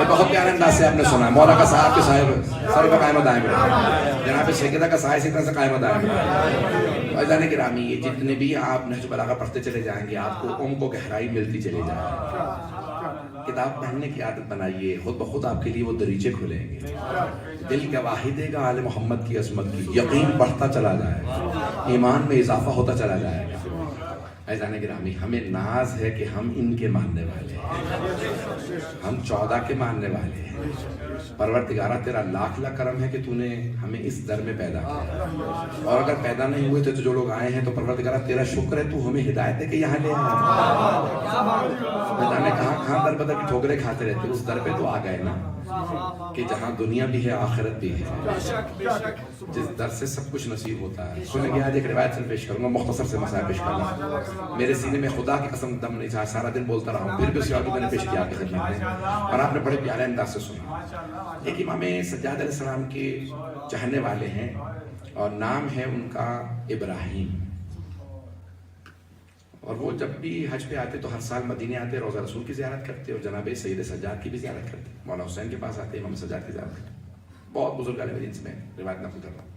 بہت پیارے انداز سے آپ نے سنا. مولا کا صاحب کے صاحب سر پہ قائم دائم رہے, جناب سیدہ کا صاحب اسی طرح سے قائم دائم رہے. عزیزان گرامی یہ جتنے بھی آپ نہج بلاغہ پڑھتے چلے جائیں گے آپ کو ان کو گہرائی ملتی چلی جائے گی. کتاب پڑھنے کی عادت بنائیے, خود بخود آپ کے لیے وہ دریچے کھلیں گے. دل گواہی دے گا آل محمد کی عظمت کی, یقین بڑھتا چلا جائے گا, ایمان میں اضافہ ہوتا چلا جائے گا. عزیزان گرامی ہمیں ناز ہے کہ ہم ان کے ماننے والے ہیں, ہم 14 کے ماننے والے ہیں. پروردگارہ تیرا لاکھ لاکھ کرم ہے کہ تو نے ہمیں اس در میں پیدا کیا, اور اگر پیدا نہیں ہوئے تھے تو جو لوگ آئے ہیں تو پروردگارہ تیرا شکر ہے تو ہمیں ہدایت دے کے یہاں لے آیا. نہ جانے کہاں در بدر کی ٹھوکریں کھاتے رہتے, اس در پہ تو آ گئے نا کہ جہاں دنیا بھی ہے آخرت بھی ہے, جس در سے سب کچھ نصیب ہوتا ہے. سنیں گے آج ایک روایت سے پیش کروں گا, مختصر سے مسائل پیش کروں. میرے سینے میں خدا کی قسم دم نہیں تھا, سارا دن بولتا رہا ہوں, پھر بھی اس یاد میں نے پیش کیا آپ کی خدمت میں, اور آپ نے بڑے پیارے انداز سے سنا. ایک امام سجاد علیہ السلام کے چاہنے والے ہیں اور نام ہے ان کا ابراہیم, اور وہ جب بھی حج پہ آتے تو ہر سال مدینے آتے, روضہ رسول کی زیارت کرتے اور جناب سید سجاد کی بھی زیارت کرتے, مولانا حسین کے پاس آتے, امام سجاد کی زیارت کرتے. بہت بزرگ عالم دین سے میں روایت نقل کر رہا ہوں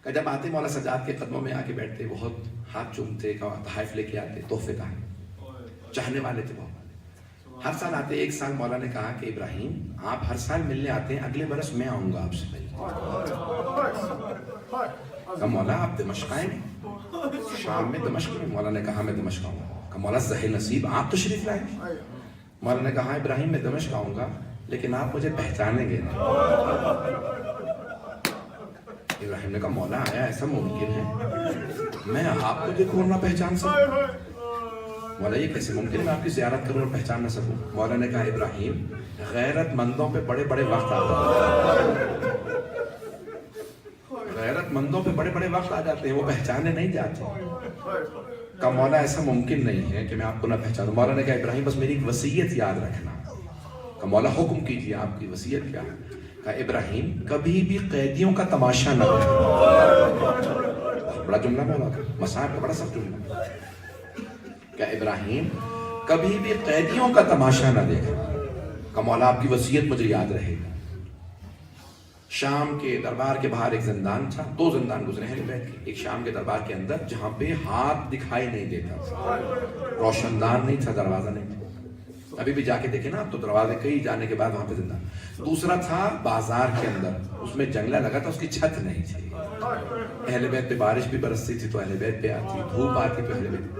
کہ جب آتے مولانا سجاد کے قدموں میں آ کے بیٹھتے, بہت ہاتھ چومتے, تحائف لے کے آتے, تحفے کا چاہنے والے تھے بہت. ہر سال آتے, ایک سال مولا نے کہا کہ ابراہیم آپ ہر سال ملنے آتے ہیں, اگلے برس میں آؤں گا آپ سے ملنے. کہا مولا آپ دمشق آئیں گے؟ شام میں دمشق میں. مولا نے کہا میں دمشق آؤں گا. کہا مولا ظاہر نصیب آپ تشریف لائیں. مولا نے کہا ابراہیم میں دمشق آؤں گا لیکن آپ مجھے پہچانیں گے نہیں. ابراہیم نے کہا مولا آیا ایسا ممکن ہے میں آپ کو دیکھوں اور نہ پہچان سکوں؟ مولا یہ کیسے ممکن ہے میں آپ کی زیارت کروں اور پہچان نہ سکوں؟ مولا نے کہا ابراہیم غیرت مندوں پہ بڑے بڑے وقت آتے ہیں, غیرت مندوں پہ بڑے بڑے وقت آ جاتے ہیں, وہ پہچانے نہیں جاتے. کہا مولا ایسا ممکن نہیں ہے کہ میں آپ کو نہ پہچانوں. مولا نے کہا ابراہیم بس میری ایک وصیت یاد رکھنا. کہا مولا حکم کیجیے آپ کی وصیت کیا ہے؟ کہا ابراہیم کبھی بھی قیدیوں کا تماشا نہ کرنا. بڑا جملہ مولا کا, مسائل کا بڑا سخت جملہ. کہا ابراہیم کبھی بھی قیدیوں کا تماشا نہ دیکھنا. کہا مولا آپ کی وصیت مجھے یاد رہے گا. شام کے دربار کے باہر ایک زندان تھا, 2 زندان گزرے ہیں بیت کے. ایک شام کے دربار کے اندر جہاں پہ ہاتھ دکھائی نہیں دیتا, روشن دان نہیں تھا, دروازہ نہیں تھا. ابھی بھی جا کے دیکھیں نا آپ تو دروازے کئی جانے کے بعد وہاں پہ زندان. دوسرا تھا بازار کے اندر, اس میں جنگلہ لگا تھا, اس کی چھت نہیں تھی. اہل بیت پہ بارش بھی برستی تھی تو اہل بیت پہ آتی, دھوپ آتی تو اہل بیت.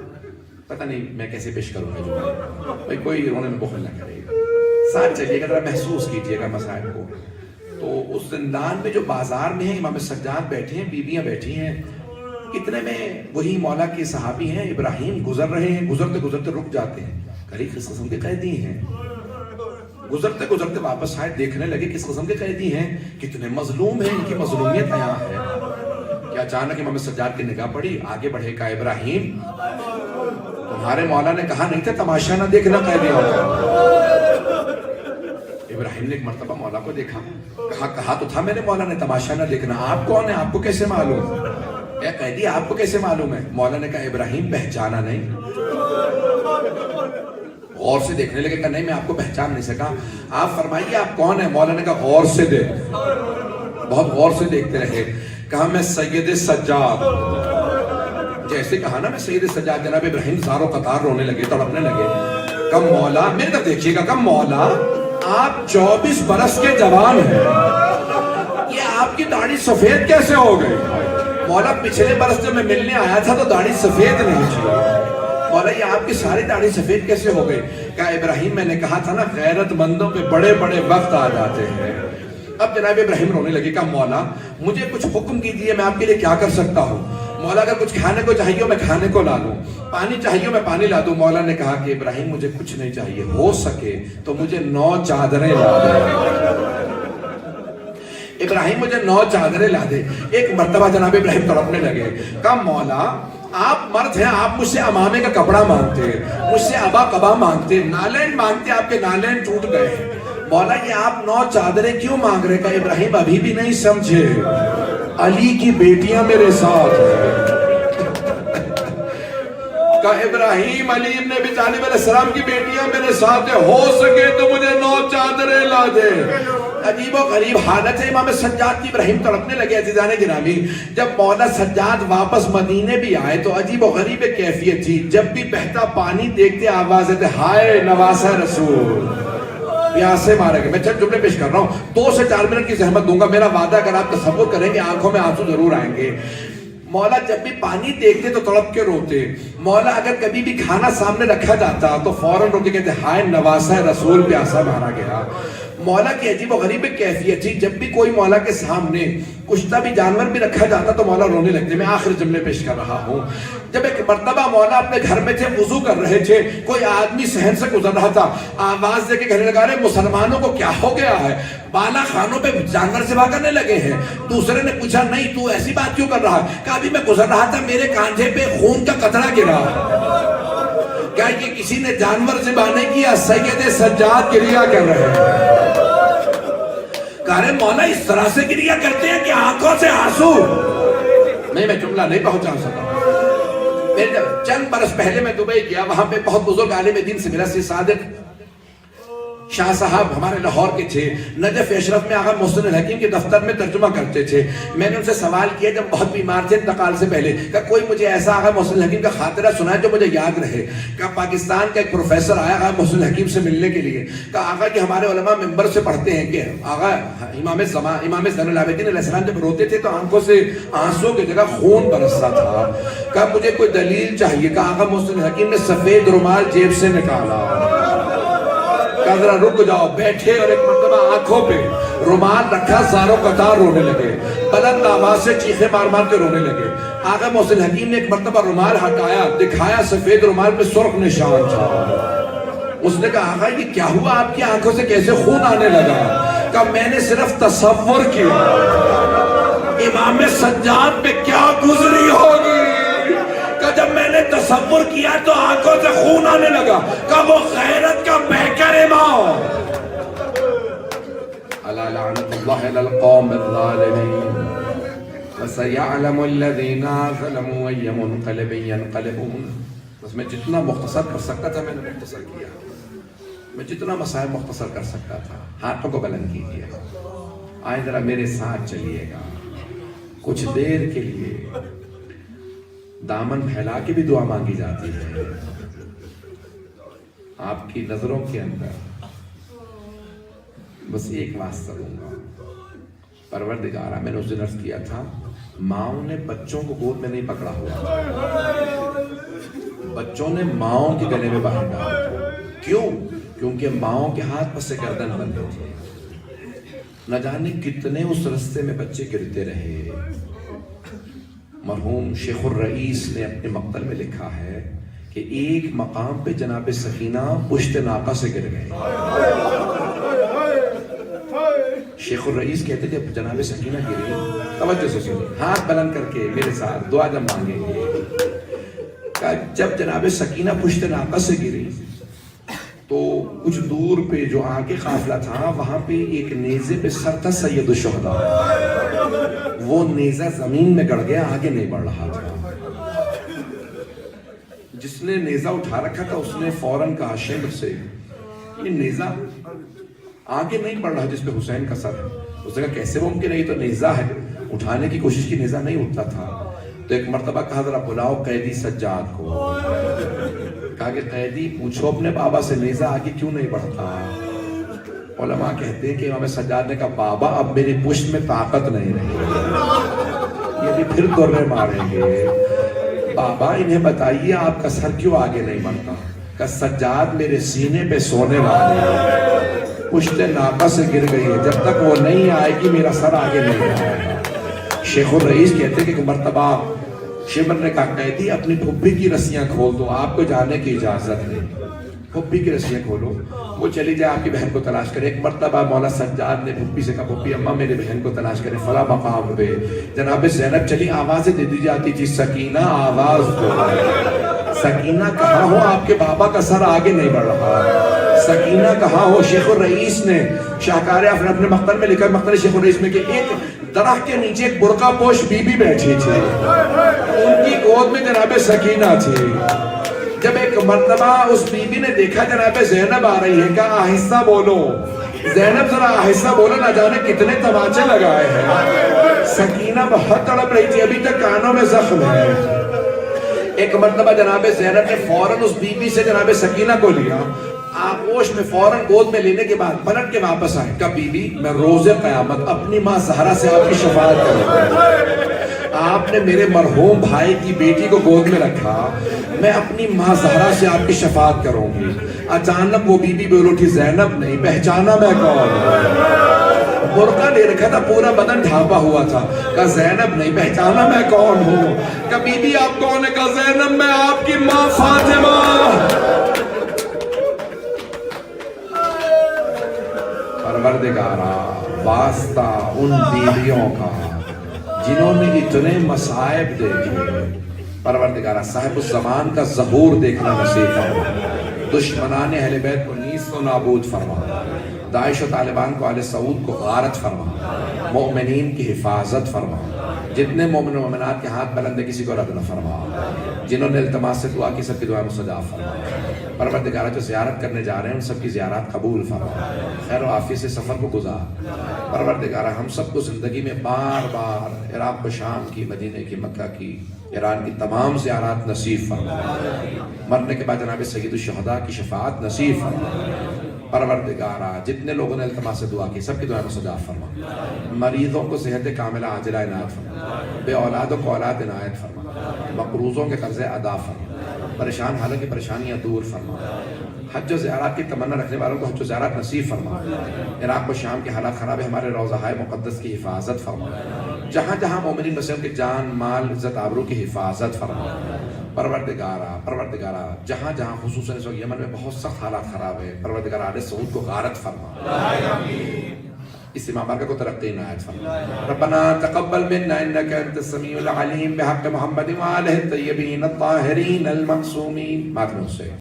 پتہ نہیں میں کیسے پیش کروں گا جو بھائی کوئی رونے میں بخل نہ کرے گا, ساتھ چلیے گا, ذرا محسوس کیجیے گا مسائل کو. تو اس زندان میں جو بازار میں ہے امام سجاد بیٹھے ہیں, بیویاں بیٹھی ہیں, اتنے میں وہی مولا کے صحابی ہیں ابراہیم گزر رہے ہیں. گزرتے گزرتے رک جاتے ہیں, کہیں کس قسم کے قیدی ہیں. گزرتے گزرتے واپس آئے, دیکھنے لگے کس قسم کے قیدی ہیں, کتنے مظلوم ہیں, ان کی مظلومیت عیاں ہے. کہ اچانک امام سجاد کی نگاہ پڑی, آگے بڑھے, کہا ابراہیم تمہارے مولا نے کہا نہیں تھا تماشا نہ دیکھنا قیدیوں کا. ابراہیم نے ایک مرتبہ مولا کو دیکھا, کہا تو تھا میرے مولا نے تماشا نہ دیکھنا. آپ کون ہیں, آپ کو کیسے معلوم؟ اے قیدی آپ کو کیسے معلوم ہے؟ مولا نے کہا ابراہیم پہچانا نہیں. غور سے دیکھنے لگے. کہا نہیں میں آپ کو پہچان نہیں سکا. آپ فرمائیے آپ کون ہیں؟ مولا نے کہا غور سے دیکھ. بہت غور سے دیکھتے رہے. کہا میں سید سجاد. جیسے کہا نا میں سید سجاد. جناب ابراہیم زارو قطار رونے لگے, تڑپنے لگے. کم مولا, میرے طرف دیکھیے گا, کم مولا آپ 24 برس کے جوان ہیں, یہ آپ کی داڑھی سفید کیسے ہو گئی؟ مولا پچھلے برس جب میں ملنے آیا تھا تو داڑھی سفید نہیں تھی. مولا یہ آپ کی ساری داڑھی سفید کیسے ہو گئی؟ کہا ابراہیم میں نے کہا تھا نا غیرت مندوں پہ بڑے بڑے وقت آ جاتے ہیں. اب جناب ابراہیم رونے لگے. کہا مولا مجھے کچھ حکم کیجئے, میں آپ کے لیے کیا کر سکتا ہوں؟ مولا اگر کچھ کھانے کو چاہیے میں کھانے کو لا لوں, پانی چاہیے میں پانی لا دوں. مولا نے کہا کہ ابراہیم مجھے کچھ نہیں چاہیے, ہو سکے تو مجھے 9 چادریں لا دے. ابراہیم مجھے 9 چادریں لا دے. ایک مرتبہ جناب ابراہیم تڑپنے لگے. کہا مولا آپ مرد ہیں, آپ مجھ سے امامے کا کپڑا مانگتے, مجھ سے ابا قبا مانگتے, نالین مانگتے, آپ کے نالین ٹوٹ گئے. مولا یہ آپ 9 چادریں کیوں مانگ رہے؟ کہا ابراہیم ابھی بھی نہیں سمجھے, علی کی بیٹیاں میرے ساتھ ہیں. کہا ابراہیم علی ابن ابی طالب علیہ السلام کی بیٹیاں میرے ساتھ ہیں, ہو سکے تو مجھے 9 چادریں لا دے. عجیب و غریب حالت ہے امام سجاد کی. ابراہیم تڑپنے لگے. عزیزان گرامی جب مولا سجاد واپس مدینے بھی آئے تو عجیب و غریب کیفیت تھی. جب بھی بہتا پانی دیکھتے آواز آتے ہائے نواسہ رسول, پیاسے مارے گئے. میں چند جملے پیش کر رہا ہوں, 2 سے 4 منٹ کی زحمت دوں گا. میرا وعدہ اگر آپ تصور کریں گے آنکھوں میں آنسو ضرور آئیں گے. مولا جب بھی پانی دیکھتے تو تڑپ کے روتے. مولا اگر کبھی بھی کھانا سامنے رکھا جاتا تو فوراً رو کے کہتے ہائے نواسہ رسول, پیاسا مارا گیا. مولا کی عجیب و غریب کیفیت تھی. جب بھی کوئی مولا کے سامنے کشتہ بھی جانور بھی رکھا جاتا تو مولا رونے لگتے. میں آخر جملے پیش کر رہا ہوں. جب ایک مرتبہ مولا اپنے گھر میں تھے, وضو کر رہے تھے, کوئی آدمی صحن سے گزر رہا تھا, آواز دے کے کہنے لگا رہے مسلمانوں کو کیا ہو گیا ہے, بالا خانوں پہ جانور سوا کرنے لگے ہیں. دوسرے نے پوچھا نہیں تو ایسی بات کیوں کر رہا ہے؟ کہا ابھی میں گزر رہا تھا, میرے کاندھے پہ خون کا قطرہ گرا. کیا یہ کسی نے جانور ذبح نہیں کیا, سید سجاد گریا کر رہے ہیں. کہہ رہے مولا اس طرح سے گریا کرتے ہیں کہ آنکھوں سے آنسو. میں جملہ نہیں پہنچا سکا. چند برس پہلے میں دبئی گیا, وہاں پہ بہت بزرگ عالم دین سے ملا. سی صادق شاہ صاحب ہمارے لاہور کے تھے, نجف اشرف میں آغا محسن الحکیم کے دفتر میں ترجمہ کرتے تھے. میں نے ان سے سوال کیا جب بہت بیمار تھے انتقال سے پہلے, کہ کوئی مجھے ایسا آغا محسن الحکیم کا خاطرہ سنائے جو مجھے یاد رہے. کہ پاکستان کا ایک پروفیسر آیا آغا محسن الحکیم سے ملنے کے لیے. کہ آغا کہ ہمارے علماء ممبر سے پڑھتے ہیں کہ آغا امام زین العابدین علیہ السلام جب روتے تھے تو آنکھوں سے آنسو کی جگہ خون برستا تھا. کہ مجھے کوئی دلیل چاہیے. کہ آغا محسن الحکیم نے سفید رومال جیب سے نکالا. ذرا رک جاؤ, بیٹھے اور ایک مرتبہ آنکھوں پہ رومال رکھا, زاروں قطار رونے لگے, بلند آواز سے چیخے مار مار کے رونے لگے. آقا محسن حکیم نے ایک مرتبہ رومال ہٹایا, دکھایا سفید رومال پہ سرخ نشان تھا. اس نے کہا آقا یہ کیا ہوا, آپ کی آنکھوں سے کیسے خون آنے لگا؟ کہا میں نے صرف تصور کیا امام سجاد پہ کیا گزری ہوگی. کہ جب میں نے تصور کیا تو آنکھوں سے خون آنے لگا. کہ وہ غیرت کا پیکر امام. الا لعنت اللہ علی القوم الظالمین وسيعلم الذين ظلموا اي منقلب ينقلبون. بس میں جتنا مختصر کر سکتا تھا میں نے مختصر کیا. میں جتنا مسائل مختصر کر سکتا تھا. ہاتھوں کو بلند کیجیے, آئے ذرا میرے ساتھ چلیے گا کچھ دیر کے لیے. دامن پھیلا کے بھی دعا مانگی جاتی ہے. آپ کی نظروں کے اندر بس ایک واسطہ دوں گا. پروردگارہ, میں نے اس دن عرض کیا تھا ماؤں نے بچوں کو گود میں نہیں پکڑا ہوا, بچوں نے ماؤں کے گلے میں باہر ڈالا. کیوں؟ کیونکہ ماؤں کے ہاتھ پس سے گردن بندے تھے. نہ جانے کتنے اس رستے میں بچے گرتے رہے. مرحوم شیخ الرئیس نے اپنے مقتل میں لکھا ہے کہ ایک مقام پہ جناب سکینہ پشت ناقہ سے گر گئے. شیخ الرئیس کہتے جب جناب سکینہ گری, توجہ سے سنیں, ہاتھ بلند کر کے میرے ساتھ دعا جب مانگیں گے. جب جناب سکینہ پشت ناقہ سے گری تو کچھ دور پہ جو آگے قافلہ تھا وہاں پہ ایک نیزے پہ سر تھا سید الشہداء. وہ نیزہ زمین میں گڑ گیا, آگے نہیں بڑھ رہا تھا. جس نے نیزہ اٹھا رکھا تھا اس نے فوراً کہا شمر سے یہ نیزہ آگے نہیں بڑھ رہا جس پہ حسین کا سر ہے. اس نے کہا کیسے ممکن ہے, یہ تو نیزہ ہے. اٹھانے کی کوشش کی, نیزہ نہیں اٹھتا تھا. تو ایک مرتبہ کہا ذرا بلاؤ قیدی سجاد کو. کہا کہ قیدی پوچھو اپنے بابا سے نیزہ آگے کیوں نہیں بڑھتا. علماء کہتے ہیں کہ امام سجاد نے کہا بابا اب میری پشت میں طاقت نہیں رہی, یہ بھی پھر دورے ماریں گے. بابا انہیں بتائیے آپ کا سر کیوں آگے نہیں بڑھتا. کہ سجاد میرے سینے پہ سونے والے ہیں, پشت ناقہ سے گر گئی ہے, جب تک وہ نہیں آئے گی میرا سر آگے نہیں آئے گا. شیخ الرئیس کہتے ہیں کہ مرتبہ شمر نے کہا قیدی اپنی پھپھی کی رسیاں کھول دو, آپ کو جانے کی اجازت نہیں. پھپھی کی رسیاں کھولو, وہ چلی جائے آپ کی بہن کو تلاش کرے. ایک مرتبہ مولا سجاد نے پھپھی سے کہا پھپھی اماں میرے بہن کو تلاش کرے فلاں مقام پہ. جناب زینب چلی, آوازیں دے دی جاتی تھی سکینہ آواز دو. سکینہ کہاں ہو, آپ کے بابا کا سر آگے نہیں بڑھ رہا. سکینہ کہاں ہو. شیخ الرئیس نے شاہکار افراد اپنے مختر میں لکھا, مختر شیخ الرئیس میں کہ ایک درخت کے نیچے ایک برقع پوش بی بی بیٹھی تھی, ان کی گود میں جناب سکینہ تھی. جب ایک مرتبہ اس بی بی نے دیکھا جناب زینب آ رہی ہے, کہا آہستہ بولو زینب, ذرا آہستہ بولو, نہ جانے کتنے تماچے لگائے ہیں. سکینہ بہت تڑپ رہی تھی, ابھی تک کانوں میں زخم ہے. ایک مرتبہ جناب زینب نے فوراً اس بی بی سے جناب سکینہ کو لیا, آغوش میں فوراً گود میں لینے کے بعد پلٹ کے واپس آئے. کہا بی بی میں روز قیامت اپنی ماں زہرا سے آپ کی شفاعت کروں. آپ نے میرے مرحوم بھائی کی بیٹی کو گود میں رکھا, میں اپنی ماں زہرا سے آپ کی شفاعت کروں گی. اچانک وہ بی بی بول اٹھی, زینب نہیں پہچانا میں کون ہوں. برقع لے رکھا تھا, پورا بدن ڈھانپا ہوا تھا. کہا زینب نہیں پہچانا میں کون ہوں. کہا بی بی آپ کون ہے. کہا زینب میں آپ کی ماں فاطمہ. پروردگارا واسطہ ان بیویوں کا جنہوں نے اتنے مصائب دیکھے. پروردگارہ صاحب الزمان کا ظہور دیکھنا نصیب فرما, دشمنان اہل بیت کو نیست و نابود فرما, داعش و طالبان کو آل سعود کو غارت فرما, مؤمنین کی حفاظت فرما. جتنے مومن و مومنات کے ہاتھ بلند ہے کسی کو رد نہ فرما. جنہوں نے التماس سے دعا کی سب کی دعائیں مستجاب فرما. پروردگارہ جو زیارت کرنے جا رہے ہیں ان سب کی زیارات قبول فرما, خیر و عافیت سے سفر کو گزار. پروردگارہ ہم سب کو زندگی میں بار بار عراق و شام کی, مدینے کی, مکہ کی, ایران کی تمام زیارات نصیب فرما. مرنے کے بعد جناب سید الشہداء کی شفاعت نصیب فرما. پروردگارہ جتنے لوگوں نے التماس سے دعا کی سب کی دعائیں مستجاب فرما. مریضوں کو صحت کاملہ عاجلہ عنایت فرما, بے اولادوں کو اولاد عنایت فرما, مقروضوں کے قرضے ادا فرما, پریشان حالوں کی پریشانیاں دور فرما. حج و زیارات کی تمنا رکھنے والوں کو حج و زیارات نصیب فرما. عراق و شام کے حالات خراب ہے, ہمارے روضہ مقدس کی حفاظت فرما. جہاں جہاں مومنین بسے ان کے جان مال عزت آبرو کی حفاظت فرما. پروردگارہ جہاں جہاں خصوصاً اس وقت یمن میں بہت سخت حالات خراب ہے, پروردگارہ آل سعود کو غارت فرما. اس امام بارکہ کو ترقی عنایت فرما. ربنا تقبل منا انك انت السميع العليم بحق محمد وآلہ الطیبین الطاہرین المعصومین. ماتم سے